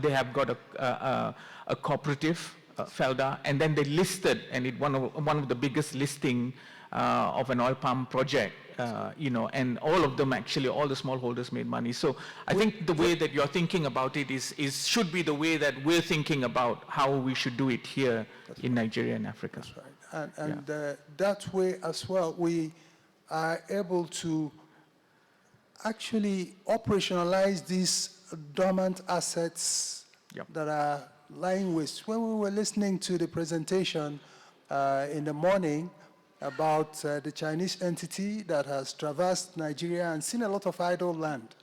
a cooperative, Felda, and then they listed, and one of the biggest listing of an oil palm project, and all of them actually, all the smallholders made money. So I think the way that you're thinking about it should be the way that we're thinking about how we should do it here in Nigeria and Africa. That's right. And that way as well, we are able to actually operationalize these dormant assets that are lying waste. When we were listening to the presentation in the morning about the Chinese entity that has traversed Nigeria and seen a lot of idle land,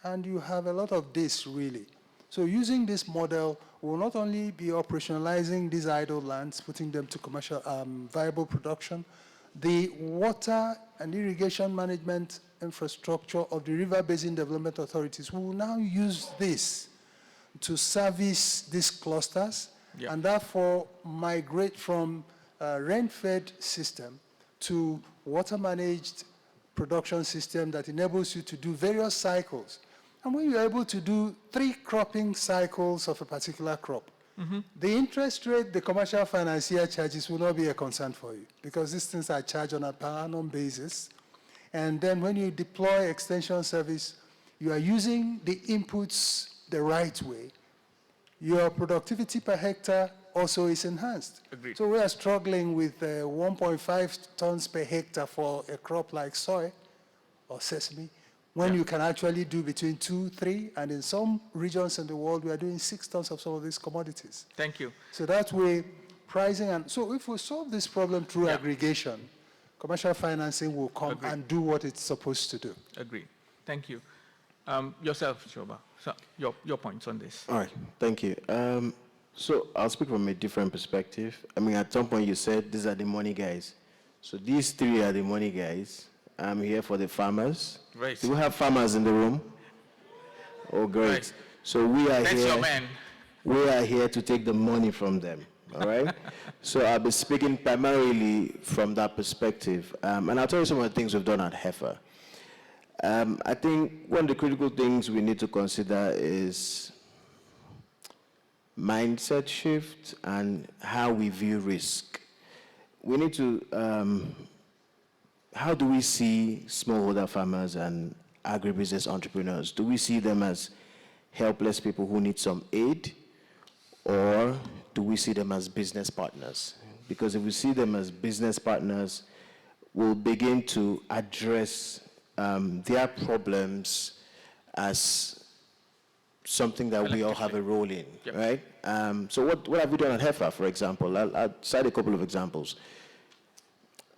and you have a lot of this really. So using this model, we'll not only be operationalizing these idle lands, putting them to commercial viable production, the water and irrigation management infrastructure of the River Basin Development Authorities will now use this to service these clusters and therefore migrate from rain-fed system to water-managed production system that enables you to do various cycles. And when you're able to do 3 cropping cycles of a particular crop, the interest rate the commercial financier charges will not be a concern for you because these things are charged on a per annum basis. And then when you deploy extension service, you are using the inputs the right way. Your productivity per hectare also is enhanced. Agreed. So we are struggling with 1.5 tons per hectare for a crop like soy or sesame, when you can actually do between 2, 3, and in some regions in the world, we are doing 6 tons of some of these commodities. Thank you. So that way, pricing. And so if we solve this problem through aggregation, commercial financing will come and do what it's supposed to do. Agreed. Thank you. Yourself, Shoba, so your points on this. All right, thank you. So I'll speak from a different perspective. I mean, at some point you said these are the money guys. So these three are the money guys. I'm here for the farmers. Right. Do we have farmers in the room? Oh, great. Right. So we are That's here. your man. We are here to take the money from them. All right. So I'll be speaking primarily from that perspective, and I'll tell you some of the things we've done at Heifer. I think one of the critical things we need to consider is mindset shift and how we view risk. We need to, how do we see smallholder farmers and agribusiness entrepreneurs? Do we see them as helpless people who need some aid, or do we see them as business partners? Because if we see them as business partners, we'll begin to address their problems as something that we all have a role in, right? So what have we done at Heifer, for example? I'll cite a couple of examples.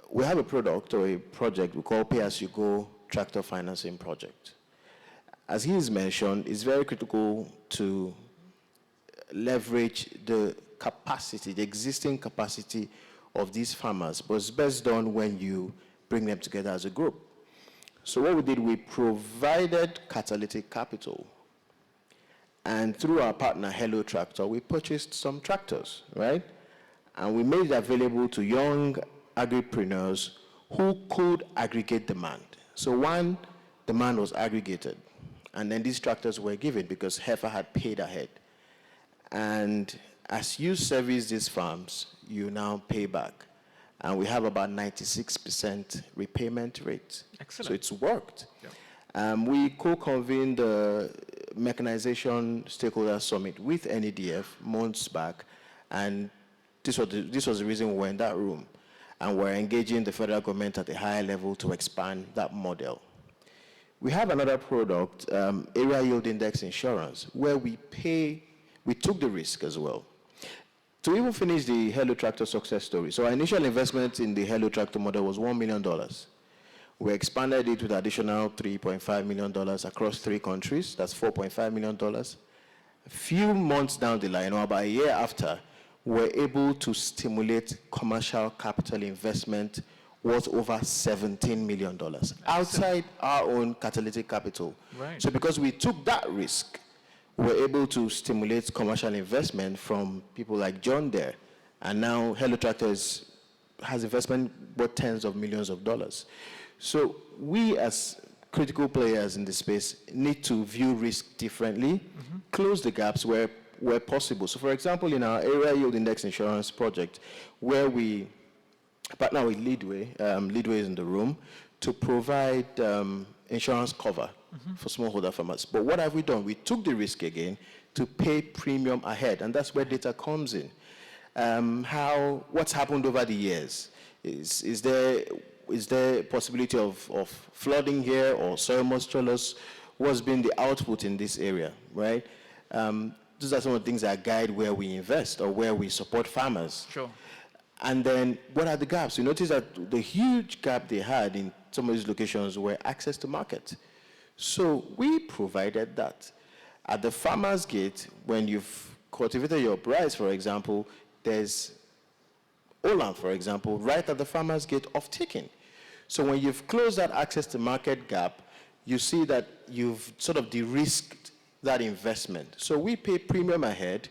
We have a product or a project we call Pay-As-You-Go Tractor Financing Project. As he has mentioned, it's very critical to leverage the capacity, the existing capacity of these farmers, but it's best done when you bring them together as a group. So what we did, we provided catalytic capital. And through our partner, Hello Tractor, we purchased some tractors, right? And we made it available to young agripreneurs who could aggregate demand. So one, demand was aggregated. And then these tractors were given because Heifer had paid ahead. And as you service these farms, you now pay back. And we have about 96% repayment rate. Excellent. So it's worked. Yeah. We co-convened the Mechanization Stakeholder Summit with NEDF months back, and this was the reason we were in that room. And we're engaging the federal government at a higher level to expand that model. We have another product, Area Yield Index Insurance, where we took the risk as well. To even finish the Hello Tractor success story, so our initial investment in the Hello Tractor model was $1 million. We expanded it with additional $3.5 million across 3 countries. That's $4.5 million. A few months down the line, or about a year after, we're able to stimulate commercial capital investment worth over $17 million outside our own catalytic capital. Right. So because we took that risk, we're able to stimulate commercial investment from people like John Deere. And now Hello Tractor has investment worth tens of millions of dollars. So we as critical players in the space need to view risk differently, close the gaps where possible. So for example, in our Area Yield Index Insurance project, where we partner with Leadway, Leadway is in the room, to provide insurance cover for smallholder farmers. But what have we done? We took the risk again to pay premium ahead, and that's where data comes in. What's happened over the years? Is there possibility of flooding here or soil moisture loss? What's been the output in this area, right? Those are some of the things that guide where we invest or where we support farmers. Sure. And then what are the gaps? You notice that the huge gap they had in some of these locations were access to market. So we provided that. At the farmer's gate, when you've cultivated your rice, for example, there's Olam, for example, right at the farmer's gate of taking. So when you've closed that access to market gap, you see that you've sort of de-risked that investment. So we pay premium ahead,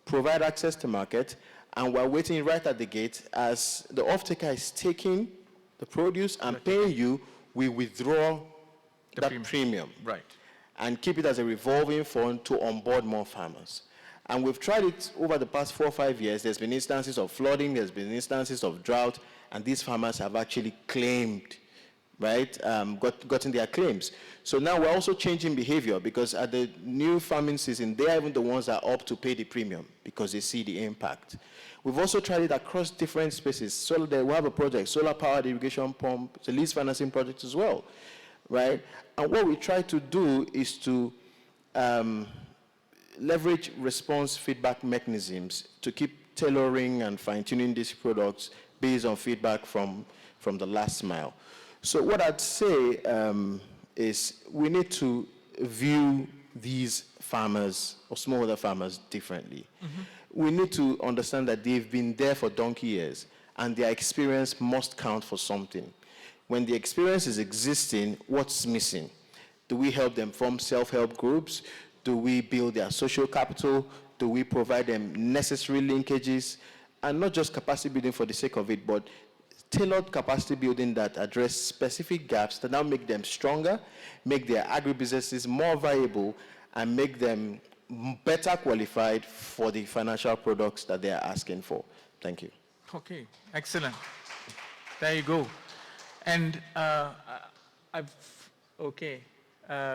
provide access to market, and we're waiting right at the gate as the off-taker is taking the produce and paying you, we withdraw that premium. Right. And keep it as a revolving fund to onboard more farmers. And we've tried it over the past 4 or 5 years. There's been instances of flooding, there's been instances of drought, and these farmers have actually claimed, right, gotten their claims. So now we're also changing behavior because at the new farming season, they're even the ones that opt to pay the premium because they see the impact. We've also tried it across different spaces. We have a project, solar-powered irrigation pump, it's a lease financing project as well, right? And what we try to do is to leverage response feedback mechanisms to keep tailoring and fine-tuning these products based on feedback from the last mile. So what I'd say is we need to view these farmers or smallholder farmers differently. We need to understand that they've been there for donkey years and their experience must count for something. When the experience is existing, what's missing? Do we help them form self-help groups? Do we build their social capital? Do we provide them necessary linkages? And not just capacity building for the sake of it, but tailored capacity building that address specific gaps that now make them stronger, make their agribusinesses more viable, and make them better qualified for the financial products that they are asking for. Thank you. Okay, excellent. There you go. And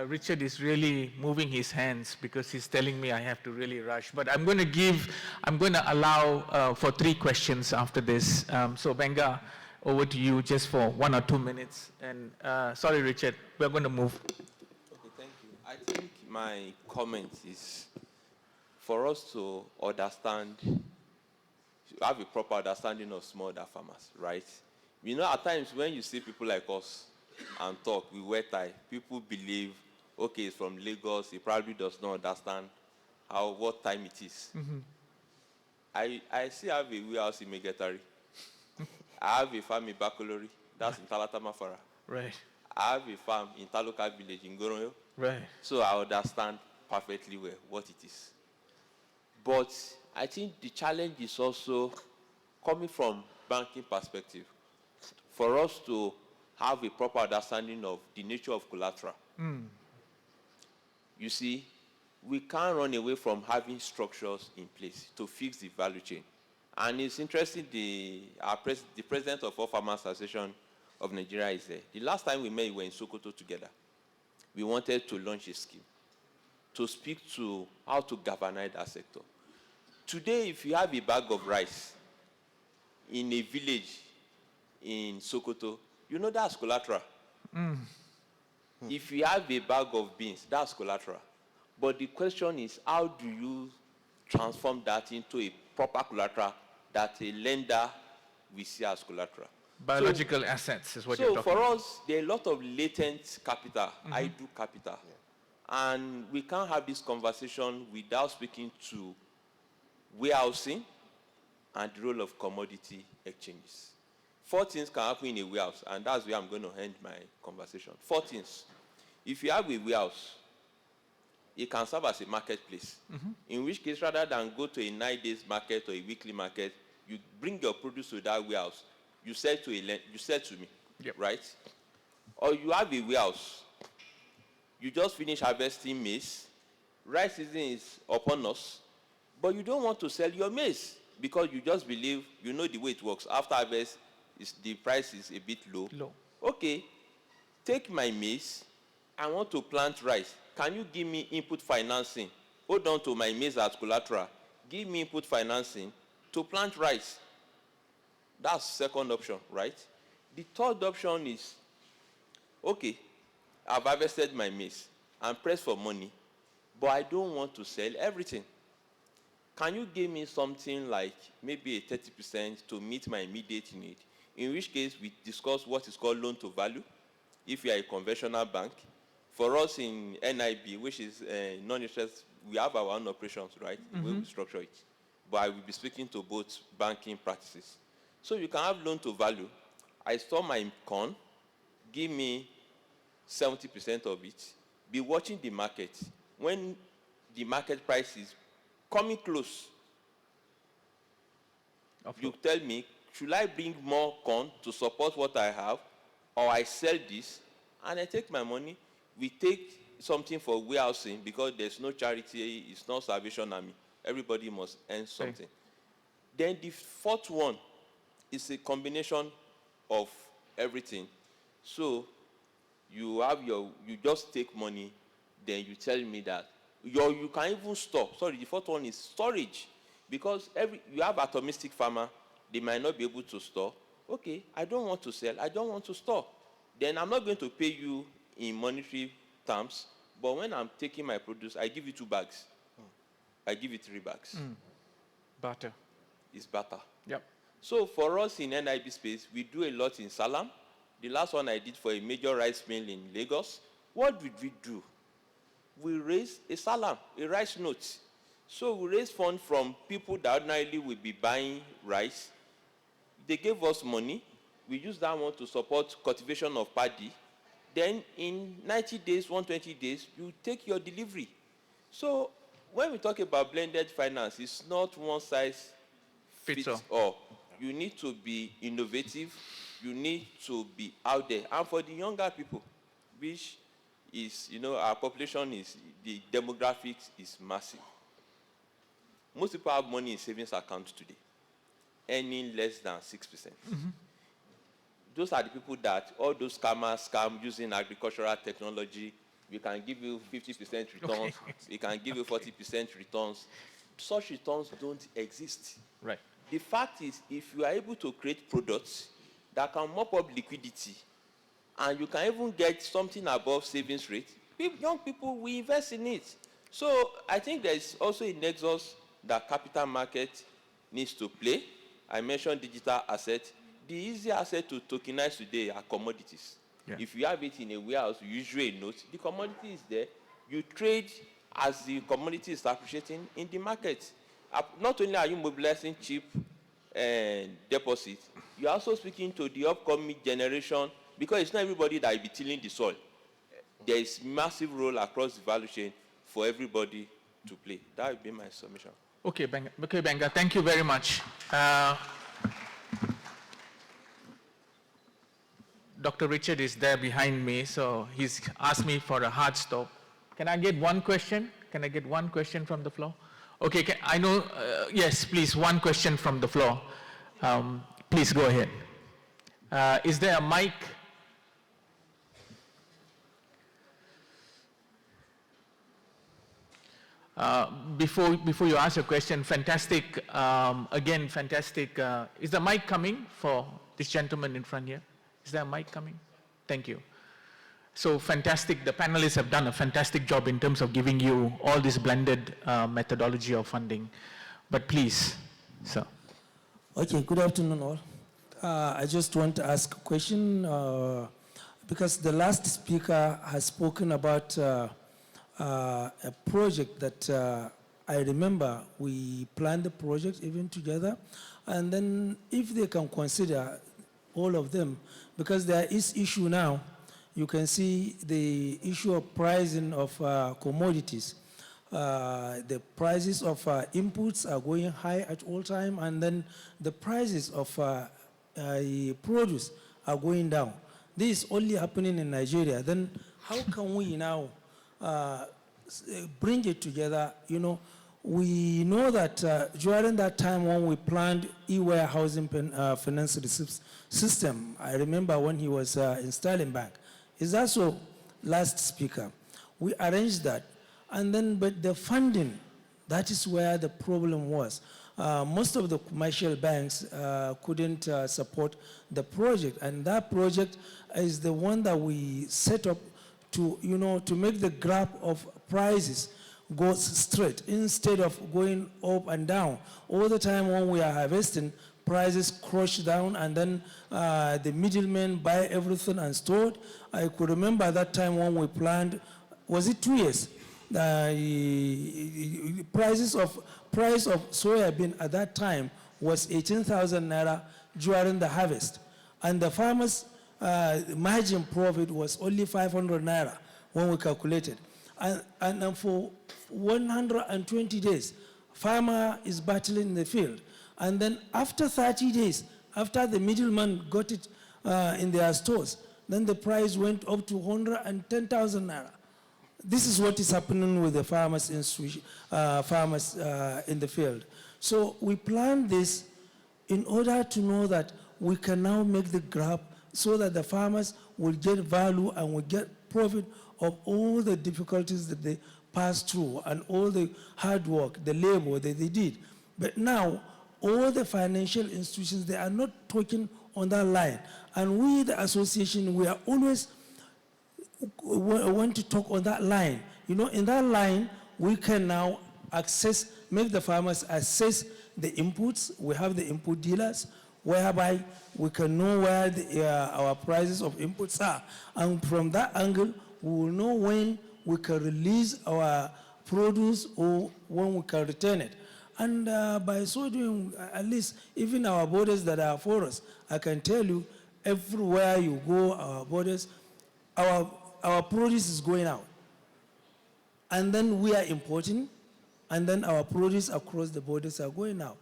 Richard is really moving his hands because he's telling me I have to really rush. But I'm going to allow for 3 questions after this. So Benga, over to you just for 1 or 2 minutes. And sorry, Richard, we're going to move. Okay, thank you. I think my comment is for us to understand, to have a proper understanding of smallholder farmers, right? You know, at times when you see people like us and talk, we wear tie, people believe, okay, it's from Lagos, he probably does not understand what time it is. I still have a warehouse in Megatari. I have a farm in Bakolori, that's in Talatamafara. Right. I have a farm in Taloka village in Goroyo. Right. So I understand perfectly well what it is. But I think the challenge is also coming from banking perspective. For us to have a proper understanding of the nature of collateral. You see, we can't run away from having structures in place to fix the value chain. And it's interesting, the president of All Farmers Association of Nigeria is there. The last time we met, we were in Sokoto together. We wanted to launch a scheme to speak to how to galvanize that sector. Today, if you have a bag of rice in a village in Sokoto, you know that's collateral. If you have a bag of beans, that's collateral. But the question is, how do you transform that into a proper collateral that a lender will see as collateral? Biological assets is what you're talking about. So for us, there are a lot of latent capital, idle capital. And we can't have this conversation without speaking to warehousing and the role of commodity exchanges. 4 things can happen in a warehouse, and that's where I'm going to end my conversation. 4 things. If you have a warehouse, it can serve as a marketplace, in which case, rather than go to a 9-day market or a weekly market, you bring your produce to that warehouse, you sell to me, right? Or you have a warehouse, you just finish harvesting maize, rice season is upon us, but you don't want to sell your maize because you just believe, you know the way it works. After harvest, the price is a bit low. Okay, take my maize, I want to plant rice. Can you give me input financing? Hold on to my maize as collateral. Give me input financing to plant rice. That's second option, right? The third option is, okay, I've harvested my maize. I'm pressed for money, but I don't want to sell everything. Can you give me something like maybe a 30% to meet my immediate need? In which case, we discuss what is called loan to value, if you are a conventional bank. For us in NIB, which is non-interest, we have our own operations, right? The way we structure it. But I will be speaking to both banking practices. So you can have loan to value. I store my corn, give me 70% of it, be watching the market. When the market price is coming close, you tell me, should I bring more corn to support what I have, or I sell this, and I take my money? We take something for warehousing because there's no charity, it's not Salvation Army. Everybody must earn something. Then the fourth one is a combination of everything. So you just take money, then you tell me that you can even store. Sorry, the fourth one is storage. Because you have atomistic farmer, they might not be able to store. Okay, I don't want to sell, I don't want to store. Then I'm not going to pay you in monetary terms, but when I'm taking my produce, I give you 2 bags. I give you 3 bags. Barter. is better. Yep. So for us in NIB space, we do a lot in Salam. The last one I did for a major rice mill in Lagos. What did we do? We raised a Salam, a rice note. So we raised funds from people that ordinarily would be buying rice. They gave us money. We used that one to support cultivation of paddy. Then in 90 days, 120 days, you take your delivery. So when we talk about blended finance, it's not one size fits all. You need to be innovative. You need to be out there. And for the younger people, which is, our population is, the demographics is massive. Most people have money in savings accounts today, earning less than 6%. Mm-hmm. Those are the people that all those scammers scam using agricultural technology. We can give you 50% returns. Okay. We can give you 40% returns. Such returns don't exist. Right. The fact is, if you are able to create products that can mop up liquidity, and you can even get something above savings rate, young people will invest in it. So I think there's also a nexus that capital market needs to play. I mentioned digital assets. The easy asset to tokenize today are commodities. Yeah. If you have it in a warehouse, you issue a note, the commodity is there. You trade as the commodity is appreciating in the market. Not only are you mobilizing cheap deposits, you're also speaking to the upcoming generation, because it's not everybody that will be tilling the soil. There is massive role across the value chain for everybody to play. That would be my submission. Okay, Benga, thank you very much. Dr. Richard is there behind me, so he's asked me for a hard stop. Can I get one question? Can I get one question from the floor? Okay, I know, yes, please, one question from the floor. Please go ahead. Is there a mic? Before you ask your question, fantastic, again, fantastic. Is the mic coming for this gentleman in front here? Is there a mic coming? Thank you. So fantastic, the panelists have done a fantastic job in terms of giving you all this blended methodology of funding. But please, sir. Okay, good afternoon all. I just want to ask a question because the last speaker has spoken about a project that I remember we planned the project even together, and then if they can consider all of them, because there is issue now, you can see the issue of pricing of commodities. The prices of inputs are going high at all time, and then the prices of produce are going down. This is only happening in Nigeria. Then how can we now bring it together? You know, we know that during that time when we planned e-warehousing finance receipts system, I remember when he was in Sterling Bank, is also last speaker. We arranged that. And then, but the funding, that is where the problem was. Most of the commercial banks couldn't support the project, and that project is the one that we set up to, you know, to make the graph of prices go straight instead of going up and down. All the time when we are harvesting, prices crush down, and then the middlemen buy everything and store it. I could remember that time when we planned, was it 2 years? The price of soybean at that time was 18,000 naira during the harvest, and the farmers' margin profit was only 500 naira when we calculated. And for 120 days, farmer is battling in the field, and then after 30 days, after the middleman got it in their stores, then the price went up to 110,000 naira. This is what is happening with the farmers in the field. So we planned this in order to know that we can now make the graph so that the farmers will get value and will get profit of all the difficulties that they passed through and all the hard work, the labor that they did. But now, all the financial institutions, they are not talking on that line. And we, the association, we are always want to talk on that line. You know, in that line, we can now make the farmers assess the inputs. We have the input dealers, whereby we can know where our prices of inputs are. And from that angle, we will know when we can release our produce or when we can return it. And by so doing, at least even our borders that are for us, I can tell you, everywhere you go, our borders, our produce is going out. And then we are importing, and then our produce across the borders are going out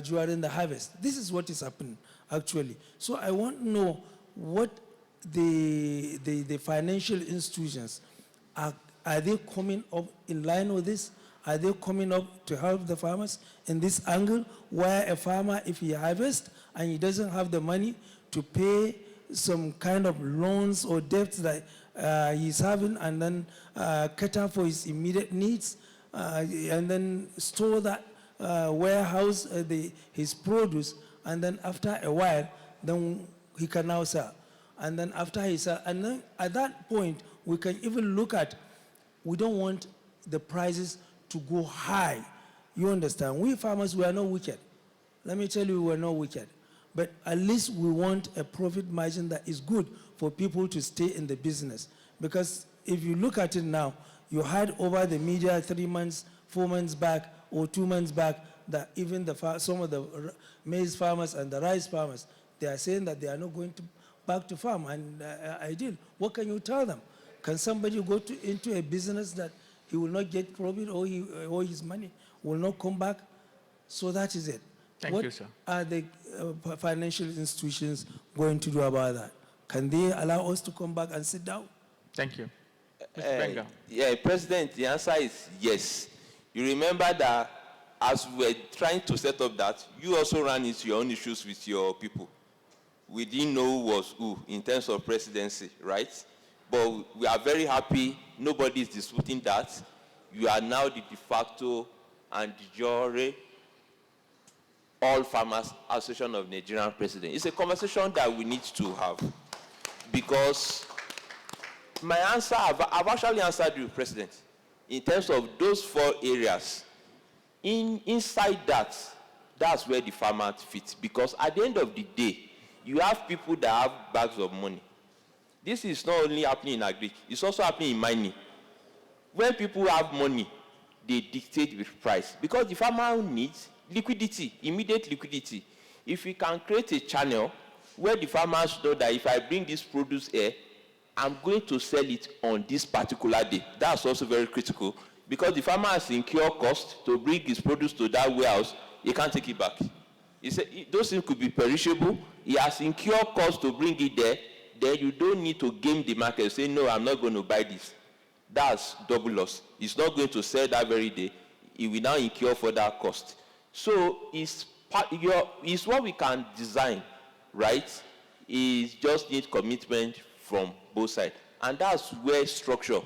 during the harvest. This is what is happening, actually. So I want to know what the financial institutions, are they coming up in line with this? Are they coming up to help the farmers in this angle, where a farmer, if he harvests and he doesn't have the money to pay some kind of loans or debts that he's having, and then cater for his immediate needs, and then store that warehouse his produce, and then after a while, then he can now sell. And then after he sells, and then at that point, we can even look at, we don't want the prices to go high. You understand? We farmers, we are not wicked. Let me tell you, we are not wicked. But at least we want a profit margin that is good for people to stay in the business. Because if you look at it now, you heard over the media 3 months, 4 months back, or 2 months back, that even some of the maize farmers and the rice farmers, they are saying that they are not going back to farm. And ideal, what can you tell them? Can somebody go into a business that he will not get profit, or his money will not come back? So that is it. Thank you, sir. What are the financial institutions going to do about that? Can they allow us to come back and sit down? Thank you. Mr. Benga. Yeah, President, the answer is yes. You remember that as we were trying to set up that, you also ran into your own issues with your people. We didn't know who was who in terms of presidency, right? But we are very happy. Nobody is disputing that. You are now the de facto and de jure All Farmers Association of Nigerian President. It's a conversation that we need to have, because my answer, I've actually answered you, President, in terms of those 4 areas. Inside that, that's where the farmer fits, because at the end of the day, you have people that have bags of money. This is not only happening in agri, it's also happening in mining. When people have money, they dictate with price, because the farmer needs liquidity, immediate liquidity. If we can create a channel where the farmers know that if I bring this produce here, I'm going to sell it on this particular day. That's also very critical, because the farmer has incurred cost to bring his produce to that warehouse. He can't take it back. Those things could be perishable. He has incurred cost to bring it there. Then you don't need to game the market. Say, no, I'm not going to buy this. That's double loss. He's not going to sell that very day. He will now incur for that cost. So it's what we can design, right? It just needs commitment from both sides. And that's where structure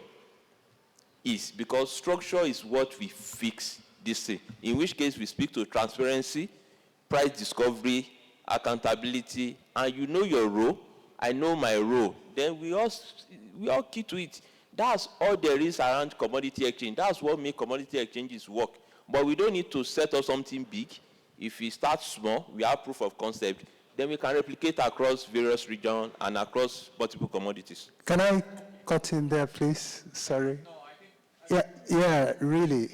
is, because structure is what we fix this thing. In which case we speak to transparency, price discovery, accountability, and you know your role, I know my role. Then we all key to it. That's all there is around commodity exchange. That's what makes commodity exchanges work. But we don't need to set up something big. If we start small, we have proof of concept, then we can replicate across various regions and across multiple commodities. Can I cut in there, please? Sorry. No, I think... Yeah, really.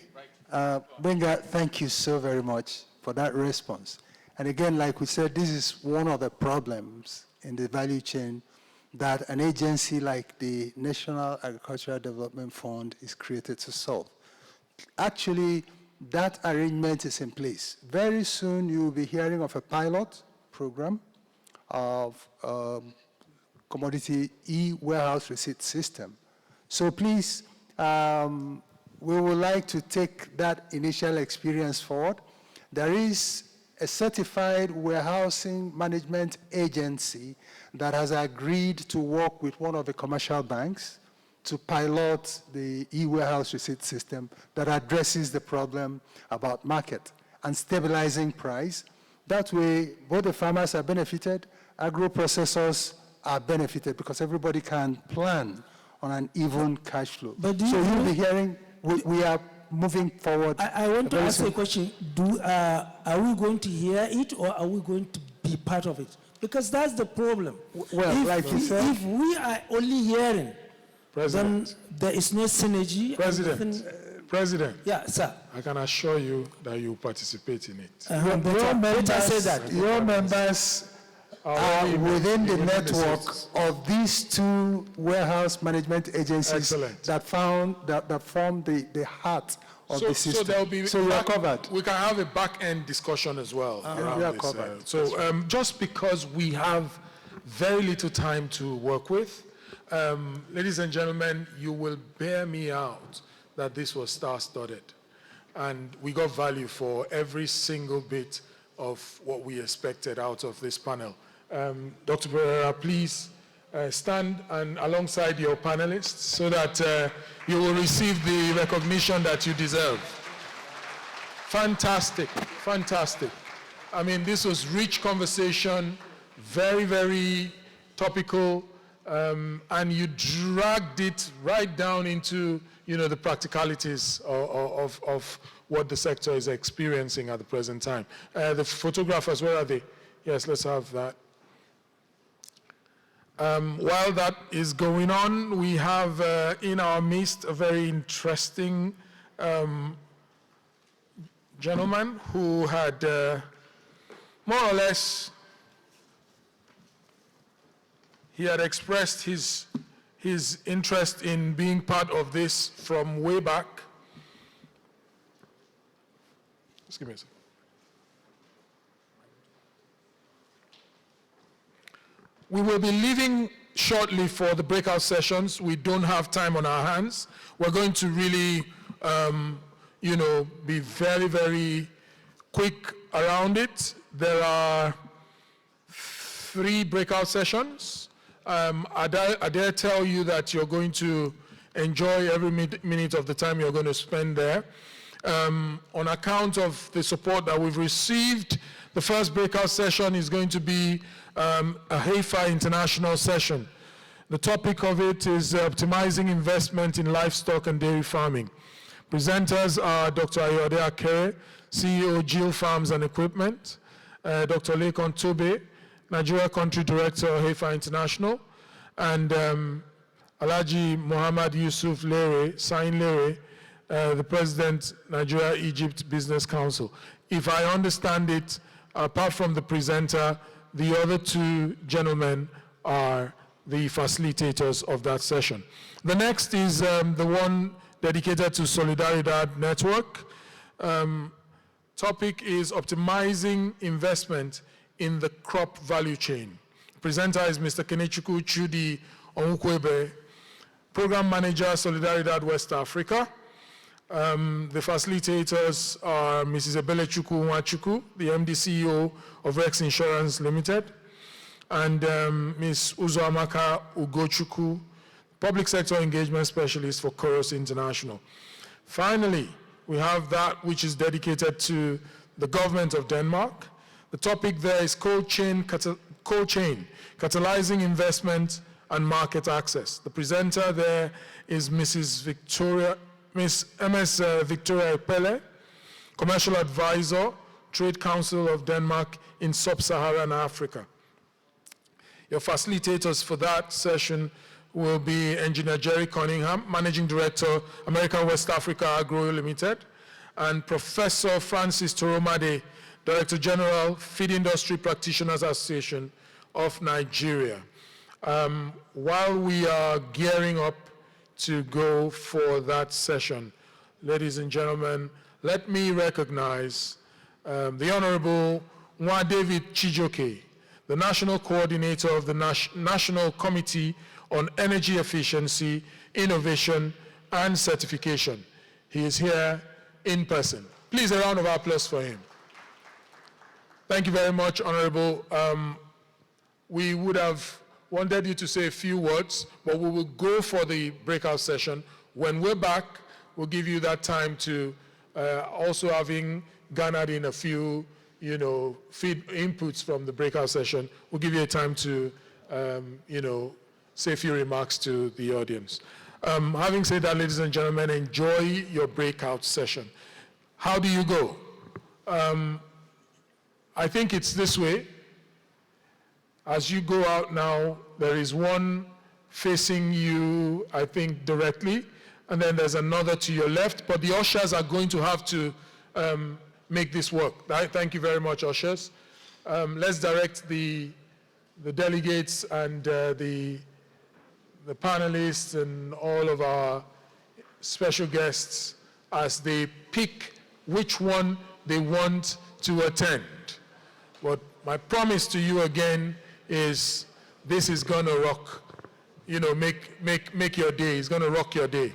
Benga, thank you so very much for that response. And again, like we said, this is one of the problems in the value chain that an agency like the National Agricultural Development Fund is created to solve. Actually, that arrangement is in place. Very soon, you will be hearing of a pilot program of commodity e-warehouse receipt system. So please, we would like to take that initial experience forward. There is a certified warehousing management agency that has agreed to work with one of the commercial banks to pilot the e-warehouse receipt system that addresses the problem about market and stabilizing price. That way, both the farmers are benefited, agro-processors are benefited, because everybody can plan on an even cash flow. So you'll be hearing, we are moving forward. I want to very ask soon. a question. Are we going to hear it or are we going to be part of it? Because that's the problem. Well, if, like you said- if we are only hearing, President. then there is no synergy. and President. nothing- President, Yeah, sir. I can assure you that you participate in it. Better say that. Your members are within the network seats. of these two warehouse management agencies Excellent. that form the heart of the system. So there'll be So you are covered. We can have a back-end discussion as well. around we are this, covered. Just because we have very little time to work with, ladies and gentlemen, you will bear me out that this was star-studded. And we got value for every single bit of what we expected out of this panel. Dr. Pereira, please stand and alongside your panelists so that you will receive the recognition that you deserve. Fantastic, fantastic. I mean, this was rich conversation, very, very topical, and you dragged it right down into, the practicalities of what the sector is experiencing at the present time. The photographers, where are they? Yes, let's have that. While that is going on, we have in our midst a very interesting gentleman who had more or less, he had expressed his interest in being part of this from way back. Just give me a second. We will be leaving shortly for the breakout sessions. We don't have time on our hands. We're going to really, be very, very quick around it. There are 3 breakout sessions. I dare tell you that you're going to enjoy every minute of the time you're going to spend there. On account of the support that we've received, the first breakout session is going to be a HEFA international session. The topic of it is optimizing investment in livestock and dairy farming. Presenters are Dr. Ayode Akere, CEO, Jill Farms and Equipment, Dr. Lekon Tobe, Nigeria Country Director, HEFA International, and Alhaji Muhammad Yusuf Lere, Sain Lere, the President, Nigeria-Egypt Business Council. If I understand it, apart from the presenter, the other 2 gentlemen are the facilitators of that session. The next is the one dedicated to Solidaridad Network. Topic is optimizing investment in the crop value chain. Presenter is Mr. Kenechukwu Chudi Onwukwebe, Program Manager, Solidaridad West Africa. The facilitators are Mrs. Ebelechukwu Nwachukwu, the MD CEO of Rex Insurance Limited, and Ms. Uzoamaka Ugochukwu, Public Sector Engagement Specialist for Chorus International. Finally, we have that which is dedicated to the government of Denmark. The topic there is cold chain, catalyzing investment and market access. The presenter there is Ms. MS Victoria Pelle, Commercial Advisor, Trade Council of Denmark in Sub-Saharan Africa. Your facilitators for that session will be Engineer Jerry Cunningham, Managing Director, American West Africa Agro Limited, and Professor Francis Toromade, Director General, Feed Industry Practitioners Association of Nigeria. While we are gearing up to go for that session, ladies and gentlemen, let me recognize the Honorable Nwa David Chijoke, the National Coordinator of the National Committee on Energy Efficiency, Innovation, and Certification. He is here in person. Please, a round of applause for him. Thank you very much, Honorable. We would have wanted you to say a few words, but we will go for the breakout session. When we're back, we'll give you that time to also having garnered in a few, feed inputs from the breakout session. We'll give you a time to, say a few remarks to the audience. Having said that, ladies and gentlemen, enjoy your breakout session. How do you go? I think it's this way. As you go out now, there is one facing you, I think, directly, and then there's another to your left, but the ushers are going to have to make this work. Thank you very much, ushers. Let's direct the delegates and the panelists and all of our special guests as they pick which one they want to attend. But my promise to you again is this is gonna rock, you know, make your day. It's gonna rock your day.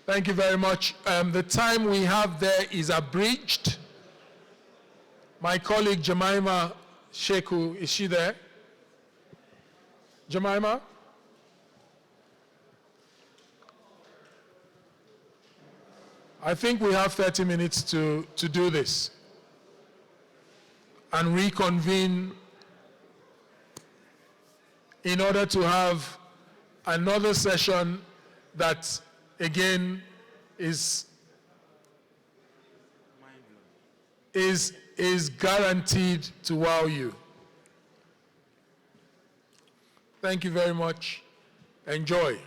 Thank you very much. The time we have there is abridged. My colleague Jemima Sheku, is she there? Jemima? I think we have 30 minutes to do this and reconvene in order to have another session that again is guaranteed to wow you. Thank you very much. Enjoy.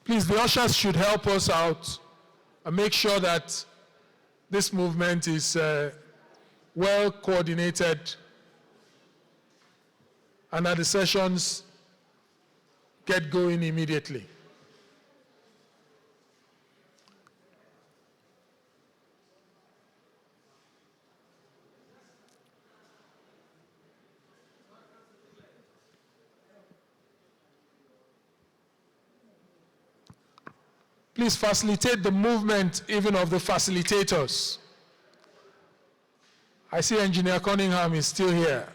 Please, the ushers should help us out and make sure that this movement is well coordinated and that the sessions get going immediately. Please facilitate the movement even of the facilitators. I see Engineer Cunningham is still here.